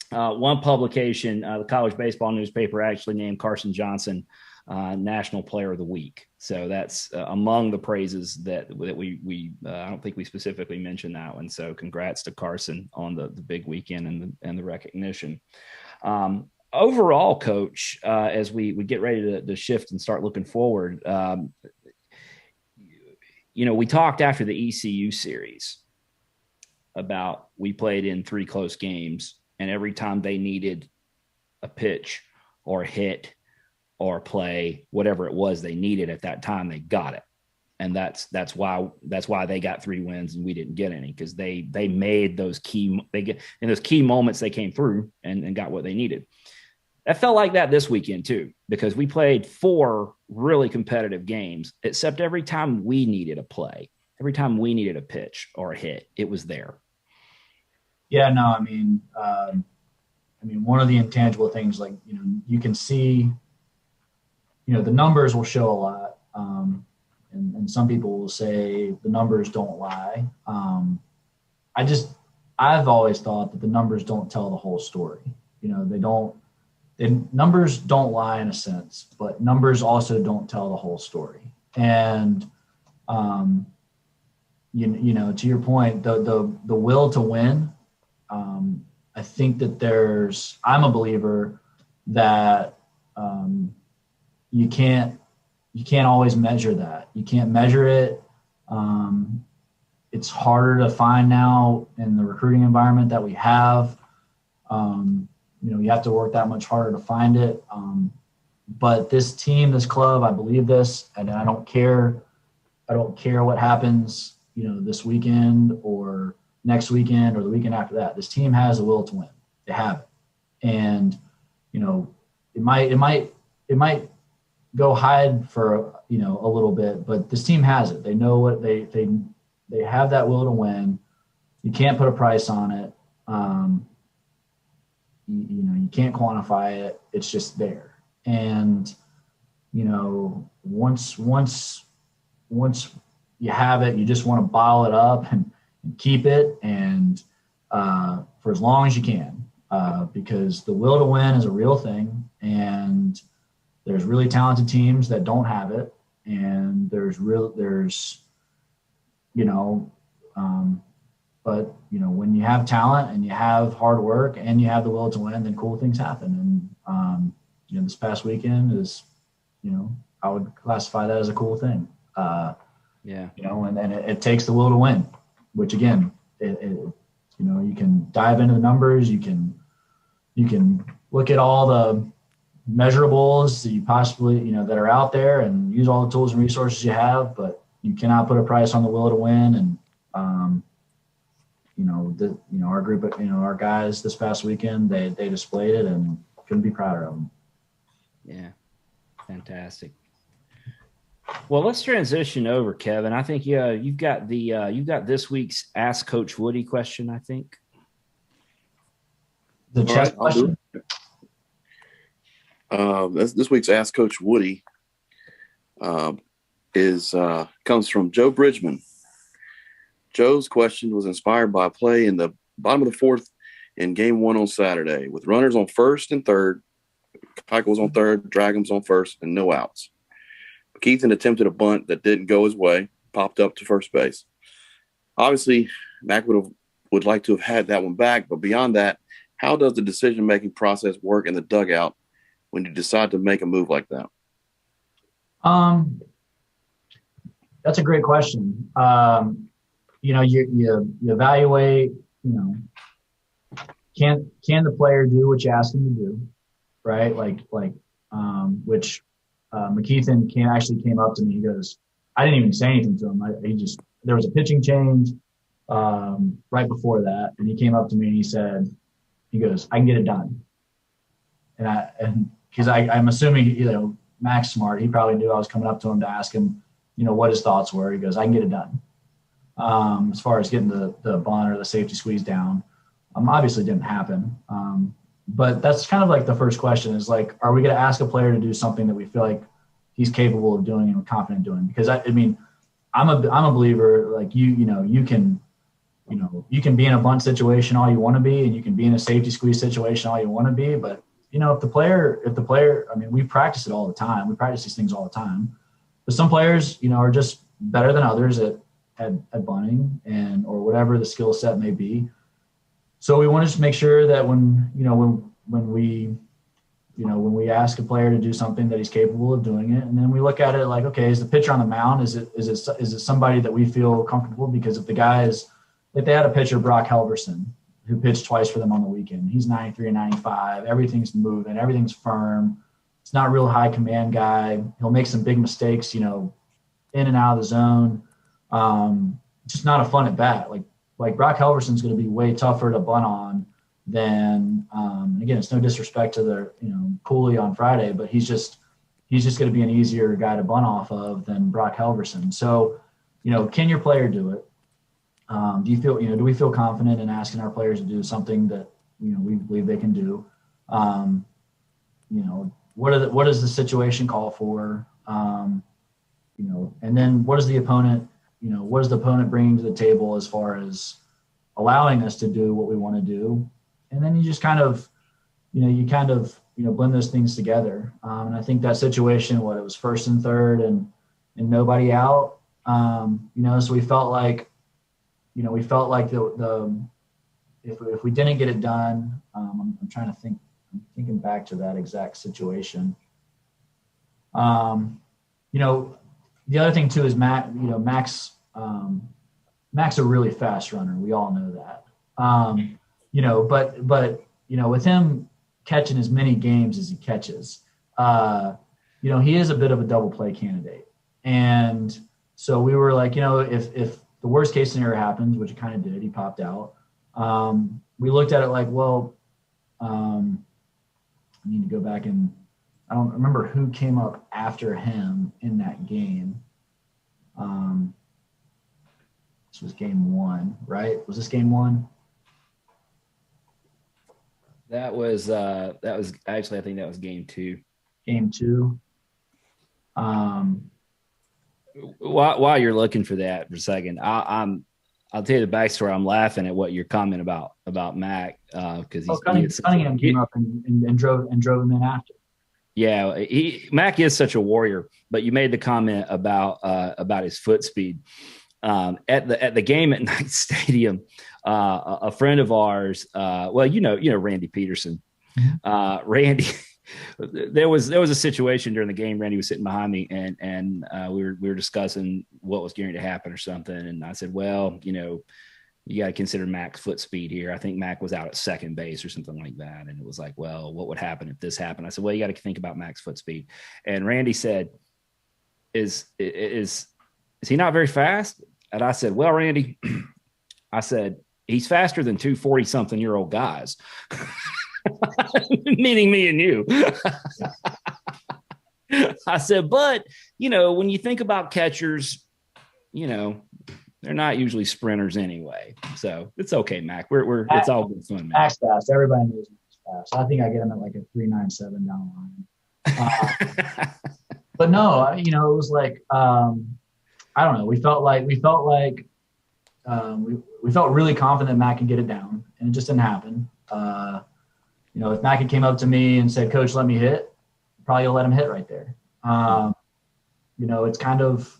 One publication, the college baseball newspaper, actually named Carson Johnson National Player of the Week. So that's among the praises that we I don't think we specifically mentioned that one. So congrats to Carson on the big weekend and the recognition. Overall, Coach, as we get ready to shift and start looking forward, we talked after the ECU series about we played in 3 close games, and every time they needed a pitch or a hit or play, whatever it was they needed at that time, they got it. And that's why they got 3 wins and we didn't get any, because they made those key moments they came through and got what they needed. That felt like that this weekend too, because we played 4 really competitive games, except every time we needed a play, every time we needed a pitch or a hit, it was there. Yeah, no, I mean, one of the intangible things, like, you can see, the numbers will show a lot. And some people will say the numbers don't lie. I've always thought that the numbers don't tell the whole story. Numbers don't lie in a sense, but numbers also don't tell the whole story. And, to your point, the will to win, I think that I'm a believer that you can't always measure that. You can't measure it. It's harder to find now in the recruiting environment that we have. You have to work that much harder to find it. But this team, this club, I believe this, and I don't care what happens, this weekend or next weekend or the weekend after that. This team has a will to win. They have it. And, it might go hide for, a little bit, but this team has it. They know what they have, that will to win. You can't put a price on it. You can't quantify it. It's just there. And, once you have it, you just want to bottle it up and keep it. And, for as long as you can, because the will to win is a real thing. And there's really talented teams that don't have it. And but when you have talent and you have hard work and you have the will to win, then cool things happen. And, this past weekend is, I would classify that as a cool thing. Yeah. And it takes the will to win, which again, you can dive into the numbers. You can look at all the measurables that you possibly, that are out there, and use all the tools and resources you have, but you cannot put a price on the will to win. And, our group of, our guys this past weekend, they displayed it, and couldn't be prouder of them. Yeah. Fantastic. Well, let's transition over, Kevin. I think, you've got this week's Ask Coach Woody question, I think. The chess question. This week's Ask Coach Woody comes from Joe Bridgman. Joe's question was inspired by a play in the bottom of the fourth in game 1 on Saturday with runners on first and third. Keuchel was on third, Dragons on first, and no outs. Keithan attempted a bunt that didn't go his way, popped up to first base. Obviously, Mac would like to have had that one back, but beyond that, how does the decision-making process work in the dugout when you decide to make a move like that? That's a great question. You evaluate, can the player do what you ask him to do, right? Which McKeithen came up to me. He goes, I didn't even say anything to him. There was a pitching change right before that, and he came up to me and he goes, I can get it done. And because I'm assuming, Mac's smart. He probably knew I was coming up to him to ask him, what his thoughts were. He goes, I can get it done. As far as getting the bunt or the safety squeeze down, obviously didn't happen. But that's kind of like the first question is like, are we going to ask a player to do something that we feel like he's capable of doing and we're confident doing? Because I'm a believer, like you can be in a bunt situation all you want to be, and you can be in a safety squeeze situation all you want to be. But if the player, we practice it all the time. We practice these things all the time. But some players, are just better than others at bunting or whatever the skill set may be. So we want to just make sure that when we ask a player to do something that he's capable of doing it, and then we look at it like, okay, is the pitcher on the mound? Is it somebody that we feel comfortable? Because if the guy is, like they had a pitcher, Brock Helverson, who pitched twice for them on the weekend. He's 93 and 95. Everything's moving. Everything's firm. It's not a real high command guy. He'll make some big mistakes, in and out of the zone. Just not a fun at bat. Like Brock Helverson's going to be way tougher to bunt on than, again, it's no disrespect to the, Cooley on Friday, but he's just going to be an easier guy to bunt off of than Brock Helverson. So, can your player do it? Do we feel confident in asking our players to do something that, we believe they can do? What does the situation call for? And then what does the opponent bringing to the table as far as allowing us to do what we want to do? And then you just kind of blend those things together. And I think that situation, it was first and third and nobody out. So we felt like, if we didn't get it done, I'm thinking back to that exact situation. The other thing too is Mac's a really fast runner. We all know that. But with him catching as many games as he catches, he is a bit of a double play candidate. And so we were like, if the worst case scenario happens, which it kind of did, he popped out. We looked at it like, well, I need to go back and I don't remember who came up after him in that game. This was game 1, right? Was this game 1? That was actually, I think that was game 2. Game 2. While you're looking for that for a second, I'll tell you the backstory. I'm laughing at what your comment about Mac because Cunningham came up and drove him in after. Yeah, Mac is such a warrior. But you made the comment about his foot speed at the game at Knight Stadium. A friend of ours, Randy Peterson, Randy. There was a situation during the game. Randy was sitting behind me, and we were discussing what was going to happen or something. And I said, well, you got to consider Mac's foot speed here. I think Mac was out at second base or something like that. And it was like, well, what would happen if this happened? I said, well, you got to think about Mac's foot speed. And Randy said, is he not very fast? And I said, well, Randy, I said, he's faster than 2 40-something-year-old guys. Meaning me and you. I said, but, when you think about catchers, they're not usually sprinters anyway. So it's okay, Mac. It's all good fun, man. Mac's fast. Everybody knows staff. So I think I get him at like a 3.97 down the line. But no, it was like I don't know. We felt really confident Matt could get it down, and it just didn't happen. If Matt came up to me and said, "Coach, let me hit," probably let him hit right there. It's kind of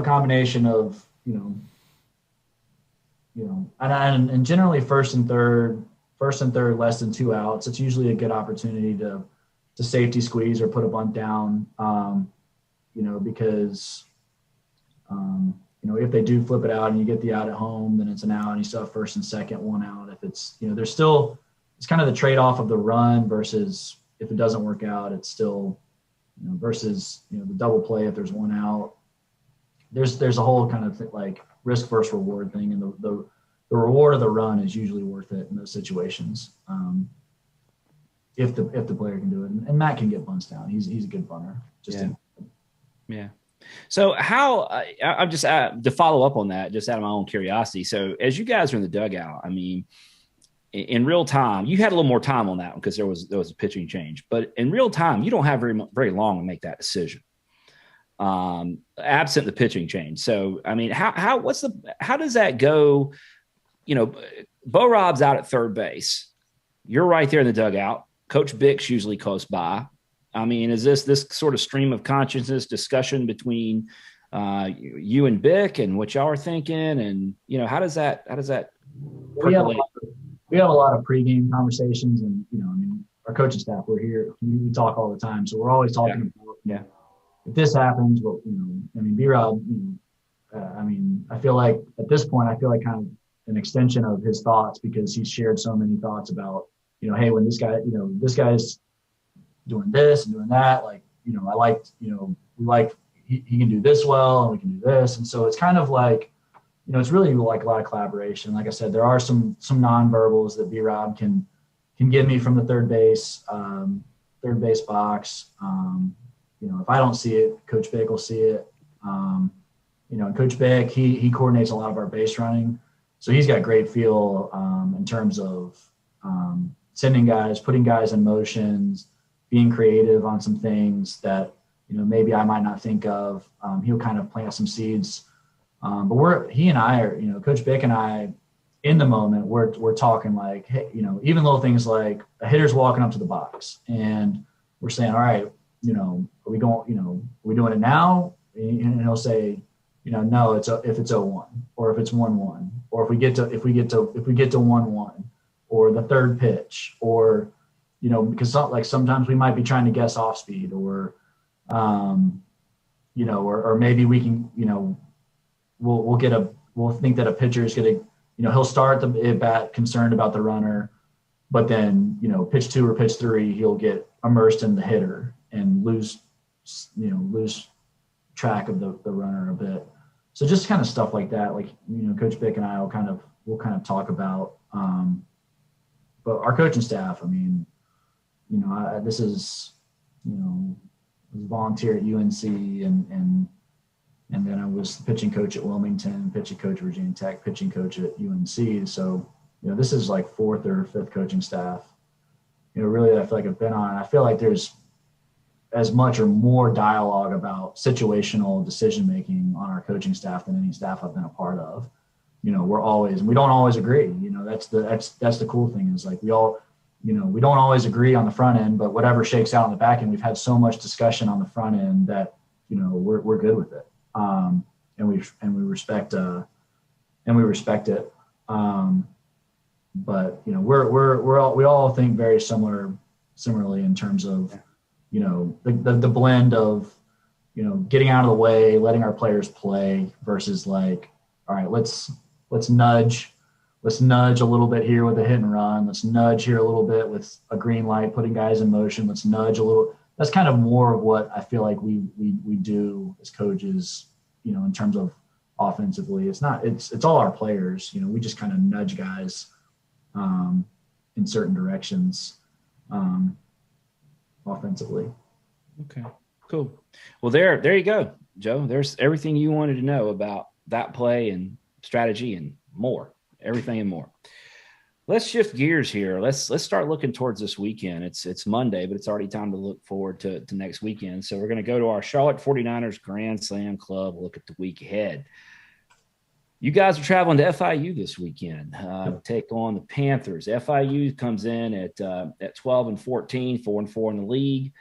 a combination of and generally first and third less than 2 outs. It's usually a good opportunity to safety squeeze or put a bunt down. Because if they do flip it out and you get the out at home, then it's an out and you still have first and second, 1 out. If it's there's still, it's kind of the trade-off of the run versus if it doesn't work out, it's still versus the double play if there's 1 out. There's a whole kind of like risk versus reward thing, and the reward of the run is usually worth it in those situations. If the player can do it, and Matt can get bunts down. He's a good bunter. Yeah. So how I'm just to follow up on that, just out of my own curiosity. So as you guys are in the dugout, I mean, in real time, you had a little more time on that one because there was a pitching change. But in real time, you don't have very long to make that decision, absent the pitching change. So I mean, how does that go? Bo Rob's out at third base. You're right there in the dugout. Coach Bick's usually close by. I mean, is this sort of stream of consciousness discussion between you and Bick and what y'all are thinking, and how does that percolate? We have a lot of pregame conversations, and our coaching staff, we're here, we talk all the time, so we're always talking about if this happens, well, B-Rob, I feel like at this point, kind of an extension of his thoughts, because he's shared so many thoughts about hey, when this guy's doing this and doing that, like I liked we like he can do this well and we can do this, and so it's kind of like it's really like a lot of collaboration. Like I said, there are some nonverbals that B-Rob can give me from the third base box. If I don't see it, Coach Bick will see it. And Coach Bick, he coordinates a lot of our base running, so he's got great feel in terms of sending guys, putting guys in motions, being creative on some things that maybe I might not think of. He'll kind of plant some seeds. But he and I are, Coach Bick and I, in the moment, we're talking like, hey, even little things like a hitter's walking up to the box, and we're saying, all right, are we doing it now? And he'll say, no, if it's 0-1, or if it's 1-1, or if we get to 1-1, or the third pitch, or because sometimes we might be trying to guess off speed, or or maybe we can we'll think that a pitcher is going to he'll start the at bat concerned about the runner, but then pitch 2 or pitch 3 he'll get immersed in the hitter and lose track of the runner a bit. So just kind of stuff like that, like Coach Bick and I will kind of talk about. But our coaching staff, this is I was volunteer at UNC, and then I was the pitching coach at Wilmington, pitching coach at Virginia Tech, pitching coach at UNC. So this is like 4th or 5th coaching staff really that I feel like I've been on. I feel like there's as much or more dialogue about situational decision making on our coaching staff than any staff I've been a part of. We don't always agree. That's the cool thing, is like we all, we don't always agree on the front end, but whatever shakes out on the back end, we've had so much discussion on the front end that we're good with it, and we respect it. But we all think very similarly in terms of the blend of getting out of the way, letting our players play, versus like, all right, let's nudge a little bit here with a hit and run. Let's nudge here a little bit with a green light, putting guys in motion. Let's nudge a little. That's kind of more of what I feel like we do as coaches, in terms of offensively. It's all our players. We just kind of nudge guys in certain directions offensively. Okay, cool. Well, there you go, Joe. There's everything you wanted to know about that play and strategy and more. Everything and more. Let's shift gears here. Let's start looking towards this weekend. It's Monday, but it's already time to look forward to next weekend. So we're going to go to our Charlotte 49ers Grand Slam Club, look at the week ahead. You guys are traveling to FIU this weekend to take on the Panthers. FIU comes in at 12-14, 4-4 in the league.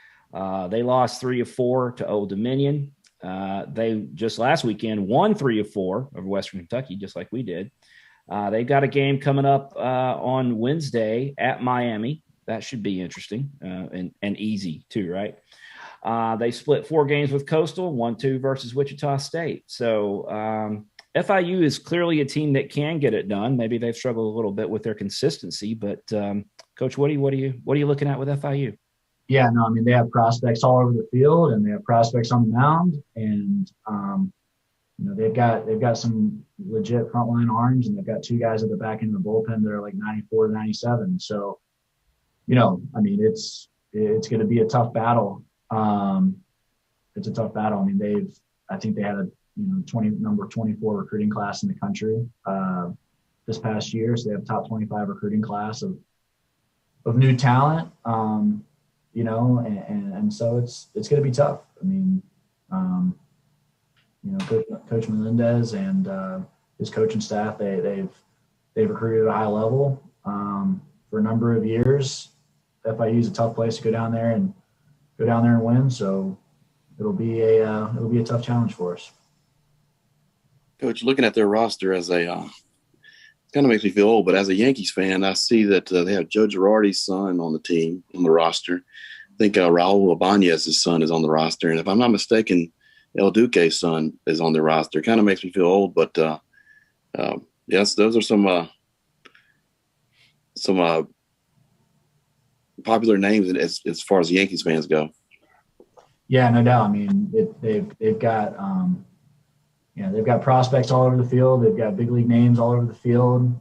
They lost 3 of 4 to Old Dominion. They just last weekend won 3 of 4 over Western Kentucky, just like we did. They've got a game coming up on Wednesday at Miami. That should be interesting and easy too, right? They split 4 games with Coastal, 1-2 versus Wichita State. So FIU is clearly a team that can get it done. Maybe they've struggled a little bit with their consistency, but Coach, what are you looking at with FIU? Yeah, no, I mean, they have prospects all over the field and they have prospects on the mound, and they've got some legit frontline arms, and they've got 2 guys at the back end of the bullpen that are like 94 to 97. So, I mean, it's going to be a tough battle. It's a tough battle. I mean, I think they had a number 24 recruiting class in the country this past year. So they have top 25 recruiting class of new talent, and so it's going to be tough. I mean, Coach Melendez and his coaching staff, they've recruited at a high level for a number of years. FIU is a tough place to go down there and win. So it'll be a tough challenge for us. Coach, looking at their roster it kind of makes me feel old, but as a Yankees fan, I see that they have Joe Girardi's son on the roster. I think Raul Ibanez's son is on the roster. And if I'm not mistaken, El Duque's son is on the roster. It kind of makes me feel old, but yes, those are some popular names as far as Yankees fans go. Yeah, no doubt. I mean, they've got they've got prospects all over the field. They've got big league names all over the field.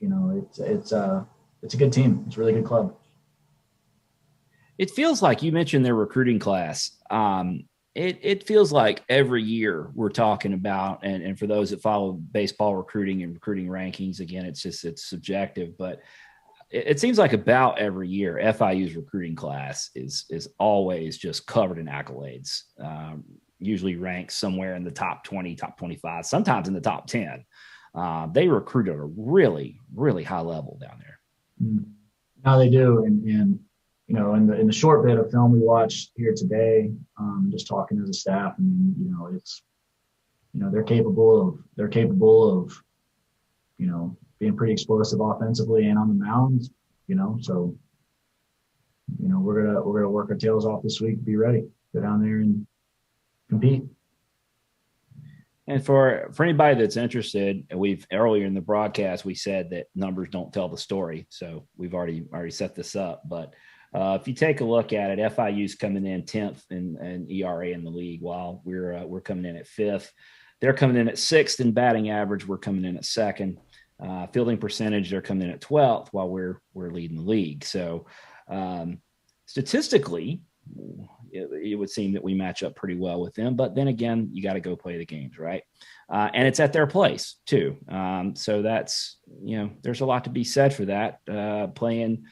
It's a good team. It's a really good club. It feels like you mentioned their recruiting class. It feels like every year we're talking about, and for those that follow baseball recruiting and recruiting rankings, again, it's subjective, but it seems like about every year FIU's recruiting class is always just covered in accolades. Usually ranked somewhere in the top 20, top 25, sometimes in the top 10. They recruit at a really, really high level down there. No, they do. And in the short bit of film we watched here today, just talking as a staff, I mean, they're capable of being pretty explosive offensively and on the mound, so, we're going to work our tails off this week to be ready, go down there and compete. And for anybody that's interested, we've earlier in the broadcast, we said that numbers don't tell the story. So we've already set this up, but if you take a look at it, FIU's coming in 10th in ERA in the league, while we're coming in at 5th. They're coming in at 6th in batting average. We're coming in at 2nd. Fielding percentage, they're coming in at 12th, while we're leading the league. So statistically, it would seem that we match up pretty well with them. But then again, you got to go play the games, right? And it's at their place too. So that's, there's a lot to be said for that, playing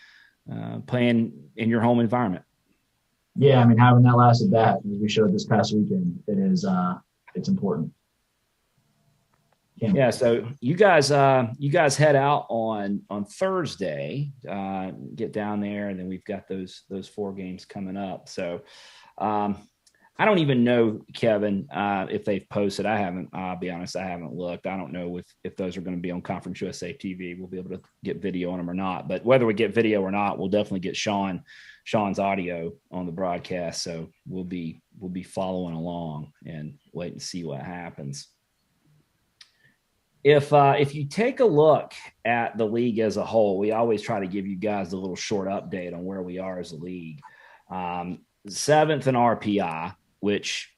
in your home environment. Yeah, I mean, having that last at bat, as we showed this past weekend, it's important. Yeah, so you guys head out on Thursday, get down there, and then we've got those 4 games coming up. So I don't even know, Kevin, if they've posted. I'll be honest, I haven't looked. I don't know if those are going to be on Conference USA TV. We'll be able to get video on them or not. But whether we get video or not, we'll definitely get Sean's audio on the broadcast. So we'll be following along and wait and see what happens. If you take a look at the league as a whole, we always try to give you guys a little short update on where we are as a league. 7th in RPI, which,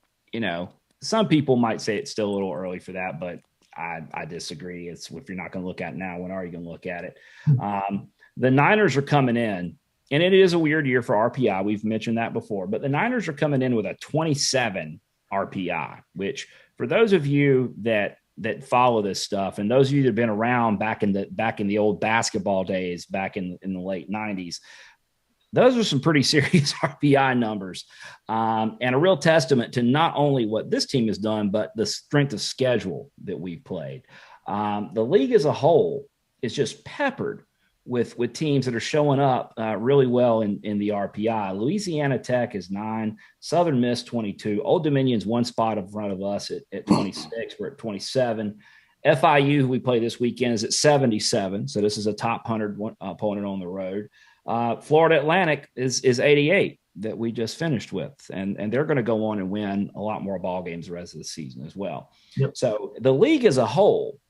some people might say it's still a little early for that, but I disagree. It's, if you're not going to look at it now, when are you going to look at it? The Niners are coming in, and it is a weird year for RPI. We've mentioned that before, but the Niners are coming in with a 27 RPI, which for those of you that that follow this stuff, and those of you that have been around back in the old basketball days, back in the late 90s, those are some pretty serious RPI numbers, and a real testament to not only what this team has done, but the strength of schedule that we've played. The league as a whole is just peppered with teams that are showing up really well in the RPI. Louisiana Tech is 9, Southern Miss 22, Old Dominion's one spot in front of us at 26. We're at 27. FIU, who we play this weekend, is at 77. So this is a top 100 opponent on the road. Florida Atlantic is 88 that we just finished with, and they're going to go on and win a lot more ball games the rest of the season as well. Yep. So the league as a whole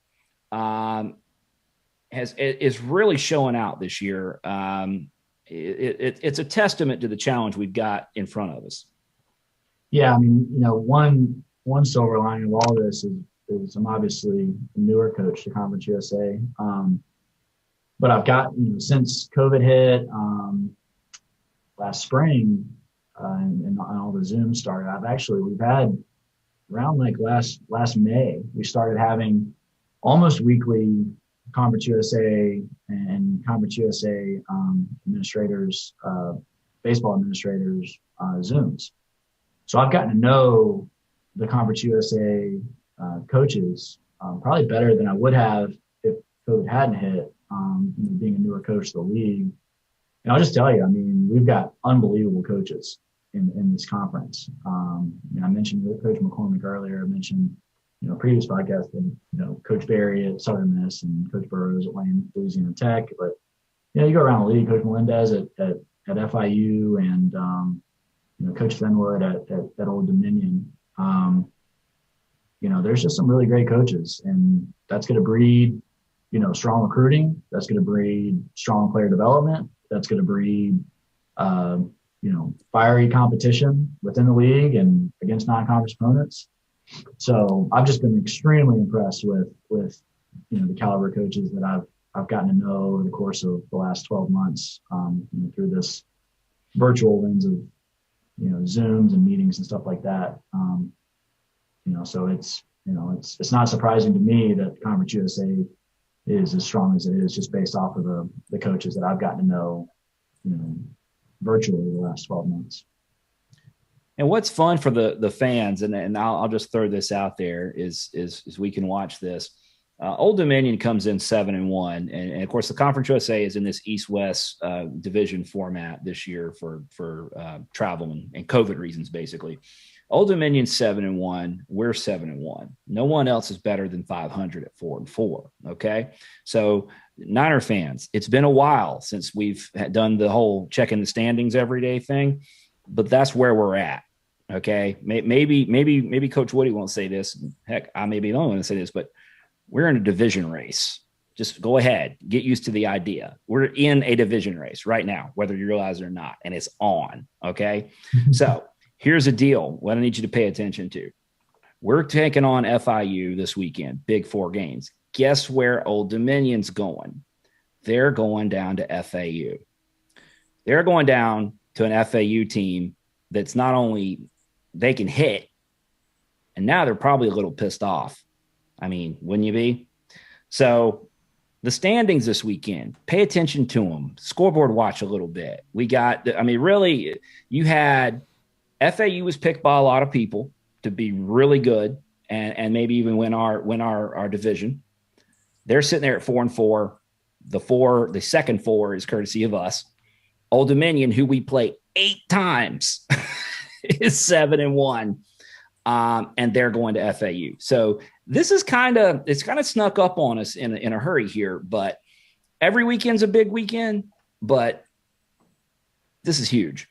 is really showing out this year. It's a testament to the challenge we've got in front of us. Yeah, I mean, one silver lining of all this is I'm obviously a newer coach to Conference USA. But I've got, since COVID hit last spring and all the Zoom started, we've had around like last May, we started having almost weekly Conference USA and Conference USA administrators, baseball administrators, Zooms. So I've gotten to know the Conference USA coaches probably better than I would have if COVID hadn't hit. Being a newer coach of the league. And I'll just tell you, I mean, we've got unbelievable coaches in this conference. I mentioned Coach McCormick earlier. I mentioned, previous podcast, and, Coach Barry at Southern Miss and Coach Burrows at Louisiana Tech. But, you go around the league, Coach Melendez at FIU and, Coach Fenwood at Old Dominion. There's just some really great coaches, and that's going to breed strong recruiting. That's going to breed strong player development. That's going to breed, fiery competition within the league and against non-conference opponents. So I've just been extremely impressed with the caliber of coaches that I've gotten to know over the course of the last 12 months through this virtual lens of Zooms and meetings and stuff like that. So it's not surprising to me that Conference USA is as strong as it is, just based off of the coaches that I've gotten to know, virtually the last 12 months. And what's fun for the fans, and I'll just throw this out there, is we can watch this. Old Dominion comes in 7-1, and of course the Conference USA is in this East-West division format this year for travel and COVID reasons, basically. Old Dominion 7-1, we're 7-1. No one else is better than 500 at 4-4. Okay, so Niner fans, it's been a while since we've done the whole checking the standings every day thing, but that's where we're at. Okay, maybe Coach Woody won't say this. Heck, I may be the only one to say this, but we're in a division race. Just go ahead, get used to the idea. We're in a division race right now, whether you realize it or not, and it's on. Okay, so. Here's a deal. What I need you to pay attention to. We're taking on FIU this weekend, big 4 games. Guess where Old Dominion's going? They're going down to FAU. They're going down to an FAU team that's not only they can hit, and now they're probably a little pissed off. I mean, wouldn't you be? So the standings this weekend, pay attention to them. Scoreboard watch a little bit. Really, you had – FAU was picked by a lot of people to be really good and maybe even win our division. They're sitting there at 4-4. The second 4 is courtesy of us. Old Dominion, who we play 8 times, is 7-1, and they're going to FAU. So this is it's kind of snuck up on us in a hurry here. But every weekend's a big weekend. But this is huge.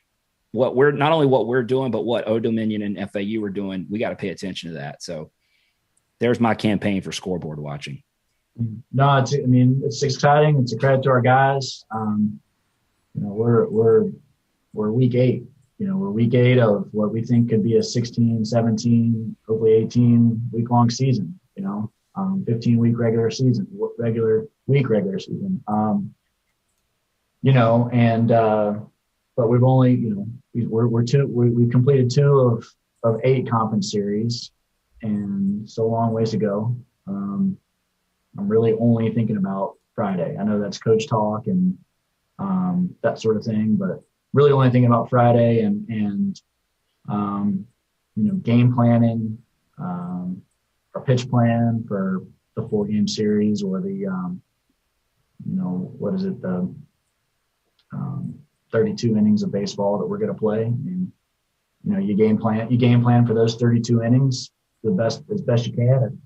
Not only what we're doing, but what Old Dominion and FAU are doing, we got to pay attention to that. So there's my campaign for scoreboard watching. No, it's exciting. It's a credit to our guys. We're week 8. We're week 8 of what we think could be a 16, 17, hopefully 18 week-long season. 15-week regular season. But we've only, we've completed 2 of 8 conference series, and so long ways to go. I'm really only thinking about Friday. I know that's coach talk and that sort of thing, but really only thinking about Friday and game planning, our pitch plan for the 4-game series or the, what is it, the 32 innings of baseball that we're going to play. And, you game plan for those 32 innings as best you can. And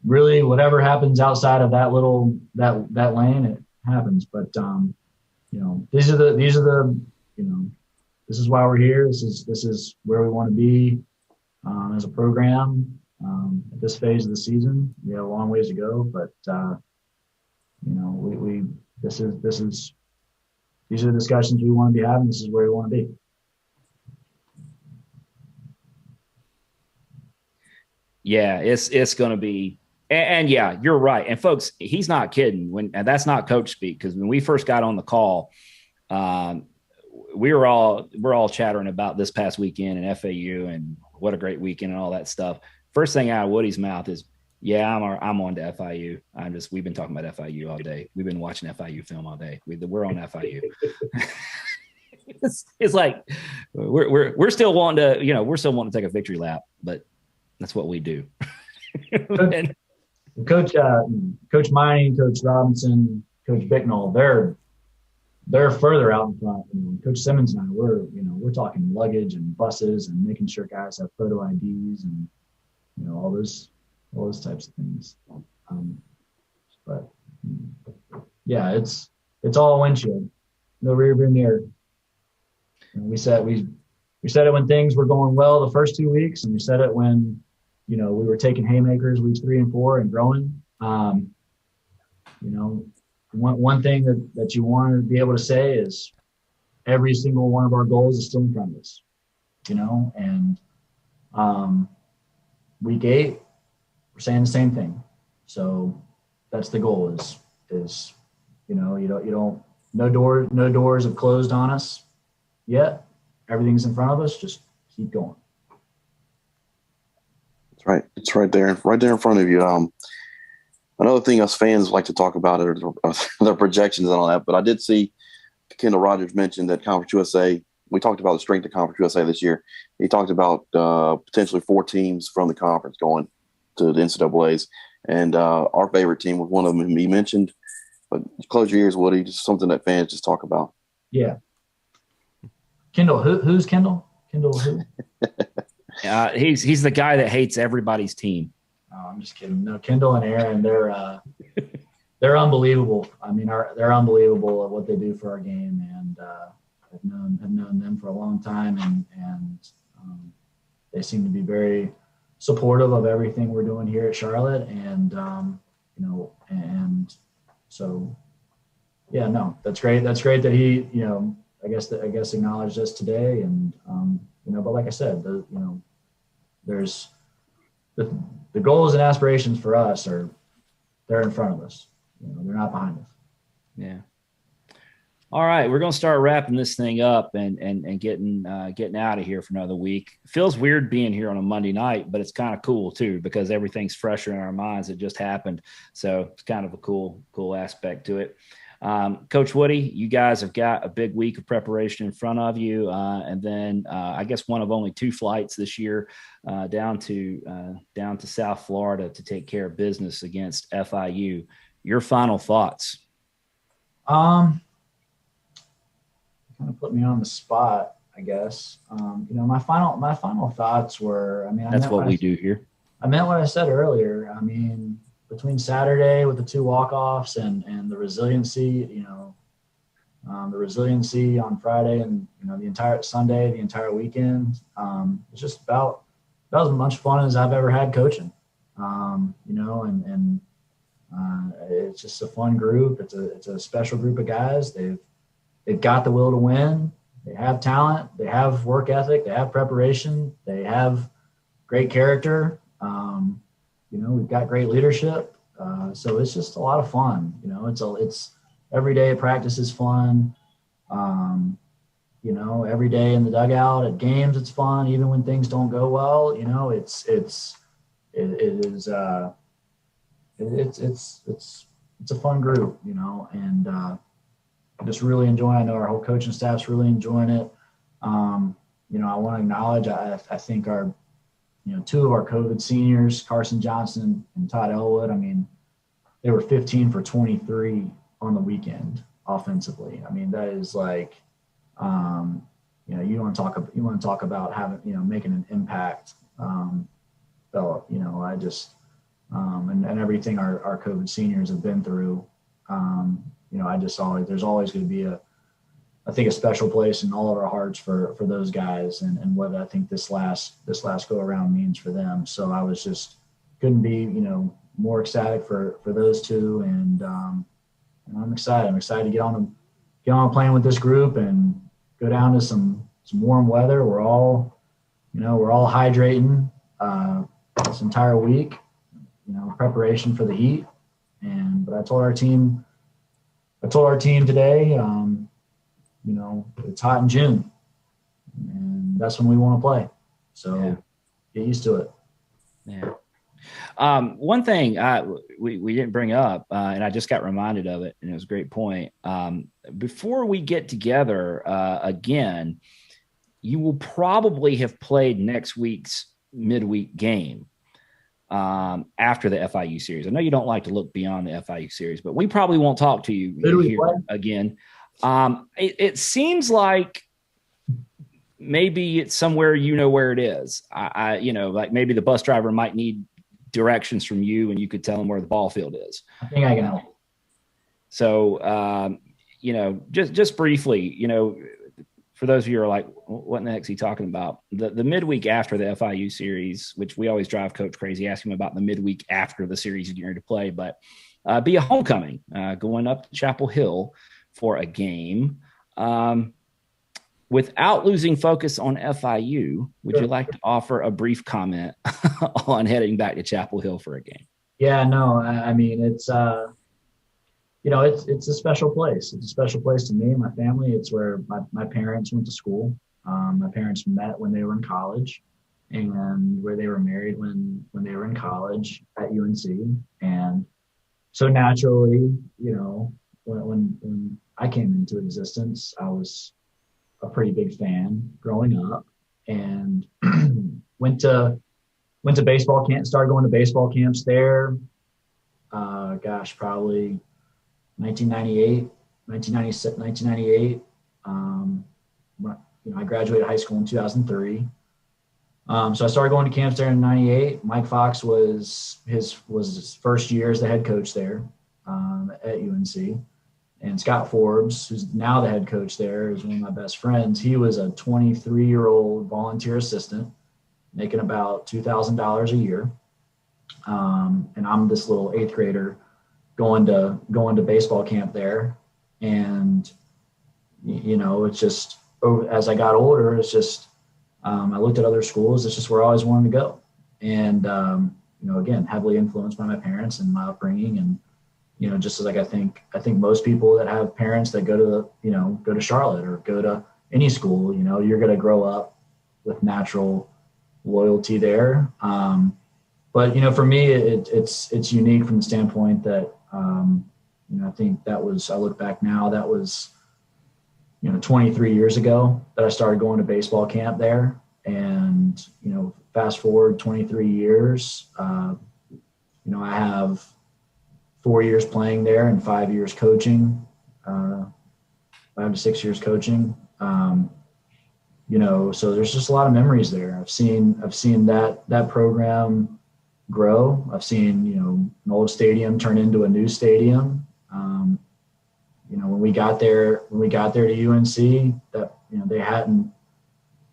really, whatever happens outside of that that lane, it happens. But this is why we're here. This is where we want to be as a program at this phase of the season. We have a long ways to go, but these are the discussions we want to be having. This is where we want to be. Yeah, it's going to be. And yeah, you're right. And folks, he's not kidding and that's not coach speak. Cause when we first got on the call, we're all chattering about this past weekend and FAU and what a great weekend and all that stuff. First thing out of Woody's mouth is, yeah, I'm on to FIU. We've been talking about FIU all day. We've been watching FIU film all day. We're on FIU. it's like, we're still wanting to take a victory lap, but that's what we do. And, Coach Mining, Coach Robinson, Coach Bicknell, they're further out in front. Coach Simmons and I, we're talking luggage and buses and making sure guys have photo IDs and all those types of things. But yeah, it's all windshield, no rear view mirror. We said it when things were going well the first 2 weeks, and we said it when we were taking haymakers weeks 3 and 4 and growing. One thing that you want to be able to say is every single one of our goals is still in front of us, and week 8, we're saying the same thing. So that's the goal is no doors have closed on us yet. Everything's in front of us. Just keep going. Right. It's right there in front of you. Another thing us fans like to talk about are their projections and all that. But I did see Kendall Rogers mention that Conference USA. We talked about the strength of Conference USA this year. He talked about potentially 4 teams from the conference going to the NCAAs, and our favorite team was one of them he mentioned. But close your ears, Woody. Just something that fans just talk about. Yeah. Kendall, who's Kendall? Kendall who? He's the guy that hates everybody's team. Oh, I'm just kidding. No, Kendall and Aaron, they're unbelievable. I mean, they're unbelievable at what they do for our game, and have known them for a long time, and they seem to be very supportive of everything we're doing here at Charlotte, and and so yeah, no, that's great. That's great that he I guess acknowledged us today, and but like I said, there's the goals and aspirations for us they're in front of us. They're not behind us. Yeah. All right, we're going to start wrapping this thing up and getting out of here for another week. It feels weird being here on a Monday night, but it's kind of cool too because everything's fresher in our minds. It just happened, so it's kind of a cool aspect to it. Coach Woody, you guys have got a big week of preparation in front of you, and then I guess one of only 2 flights this year down to South Florida to take care of business against FIU. Your final thoughts? Kind of put me on the spot, I guess. My final thoughts were, that's what we do here. I meant what I said earlier. Between Saturday with the 2 walk-offs and the resiliency, the resiliency on Friday and, the entire Sunday, the entire weekend, it's just about as much fun as I've ever had coaching, it's just a fun group. It's a special group of guys. They've got the will to win. They have talent. They have work ethic. They have preparation. They have great character. We've got great leadership. So it's just a lot of fun. It's every day at practice is fun. Every day in the dugout at games, it's fun. Even when things don't go well, it is it's a fun group, and just really enjoying. I know our whole coaching staff's really enjoying it. I want to acknowledge. I think our two of our COVID seniors, Carson Johnson and Todd Elwood. I mean, they were 15 for 23 on the weekend offensively. I mean, that is like, you want to talk about having, making an impact. I just, and everything our COVID seniors have been through, there's always going to be I think a special place in all of our hearts for those guys and what I think this last go around means for them. So I was just couldn't be, more ecstatic for those two. And I'm excited. I'm excited to get on playing with this group and go down to some warm weather. We're all hydrating this entire week, preparation for the heat. But I told our team today, it's hot in June, and that's when we want to play. So get used to it. Yeah. One thing we didn't bring up, and I just got reminded of it, and it was a great point. Before we get together again, you will probably have played next week's midweek game after the FIU series. I know you don't like to look beyond the FIU series, but we probably won't talk to you here again. It seems like maybe it's somewhere where it is. Like maybe the bus driver might need directions from you, and you could tell him where the ball field is. I think I can help. So, just briefly, for those of you who are like, what in the heck is he talking about? The midweek after the FIU series, which we always drive Coach crazy, ask him about the midweek after the series you're going to play, but be a homecoming, going up to Chapel Hill for a game. Without losing focus on FIU, would you like to offer a brief comment on heading back to Chapel Hill for a game? Yeah, no, I mean, it's a special place. It's a special place to me and my family. It's where my parents went to school. My parents met when they were in college, and where they were married when they were in college at UNC. And so naturally, when I came into existence, I was a pretty big fan growing up, and went to baseball camp, started going to baseball camps there. Probably 1998. I graduated high school in 2003. So I started going to camps there in 98. Mike Fox was his first year as the head coach there at UNC. And Scott Forbes, who's now the head coach there, is one of my best friends. He was a 23-year-old volunteer assistant making about $2,000 a year. And I'm this little 8th grader going to baseball camp there. And, it's just, as I got older, it's just, I looked at other schools. It's just where I always wanted to go. And, again, heavily influenced by my parents and my upbringing. And, just as like I think most people that have parents that go to Charlotte or go to any school, you're going to grow up with natural loyalty there. But for me, it's unique from the standpoint that I think I look back now, that was 23 years ago that I started going to baseball camp there, and fast forward 23 years, I have 4 years playing there and 5 years coaching, 5 to 6 years coaching. So there's just a lot of memories there. I've seen that program grow. I've seen, an old stadium turn into a new stadium. When we got there to UNC, that, they hadn't,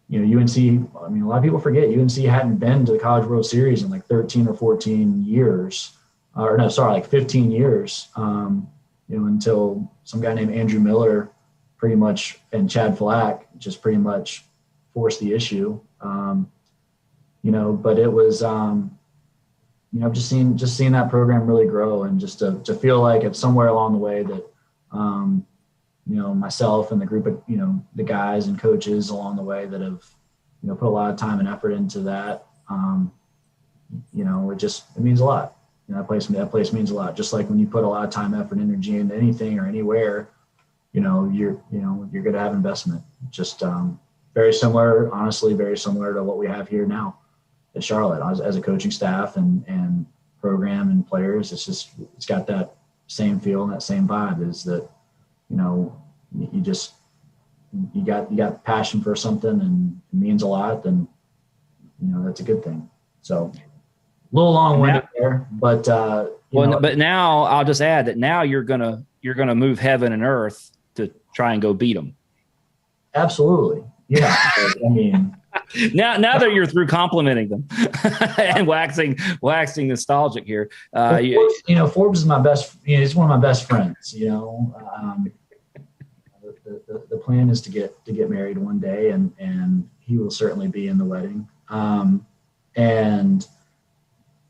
UNC, I mean, a lot of people forget UNC hadn't been to the College World Series in like 13 or 14 years. Like 15 years, until some guy named Andrew Miller pretty much, and Chad Flack just pretty much forced the issue. But it was, just seeing that program really grow, and just to feel like it's somewhere along the way that, myself and the group of, the guys and coaches along the way that have, put a lot of time and effort into that. It means a lot. that place means a lot. Just like when you put a lot of time, effort, energy into anything or anywhere, you're going to have investment. Just very similar, honestly, very similar to what we have here now at Charlotte as a coaching staff and program and players. It's got that same feel and that same vibe. Is that you got passion for something and it means a lot, then that's a good thing. So a little long-winded there, but but now I'll just add that now you're gonna move heaven and earth to try and go beat them. Absolutely, yeah. I mean, now that you're through complimenting them and waxing nostalgic here, Forbes is my best. He's one of my best friends. The plan is to get married one day, and he will certainly be in the wedding.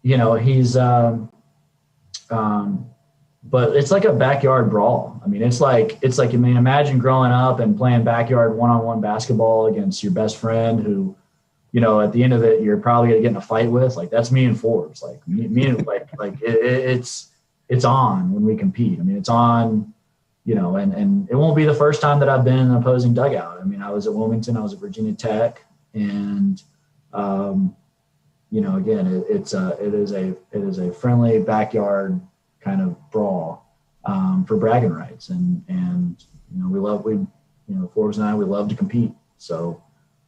He's but it's like a backyard brawl. I mean, it's like imagine growing up and playing backyard one-on-one basketball against your best friend who, at the end of it, you're probably gonna get in a fight with. Like, that's me and Forbes. Like me and it's on when we compete. I mean, it's on. And it won't be the first time that I've been in an opposing dugout. I mean, I was at Wilmington, I was at Virginia Tech, and again, it is a friendly backyard kind of brawl for bragging rights, and Forbes and I, we love to compete. So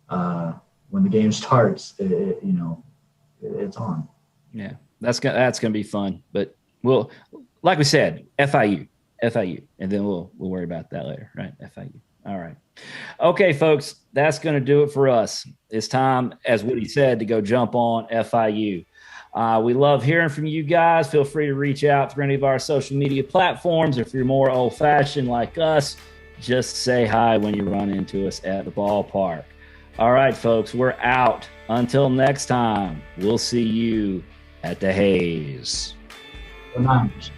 when the game starts, it's on. Yeah, that's gonna be fun. But we'll, like we said, FIU, and then we'll worry about that later, right? FIU. All right. Okay, folks, that's going to do it for us. It's time, as Woody said, to go jump on FIU. We love hearing from you guys. Feel free to reach out through any of our social media platforms. If you're more old-fashioned like us, just say hi when you run into us at the ballpark. All right, folks, we're out. Until next time, we'll see you at the Hayes. The Niners.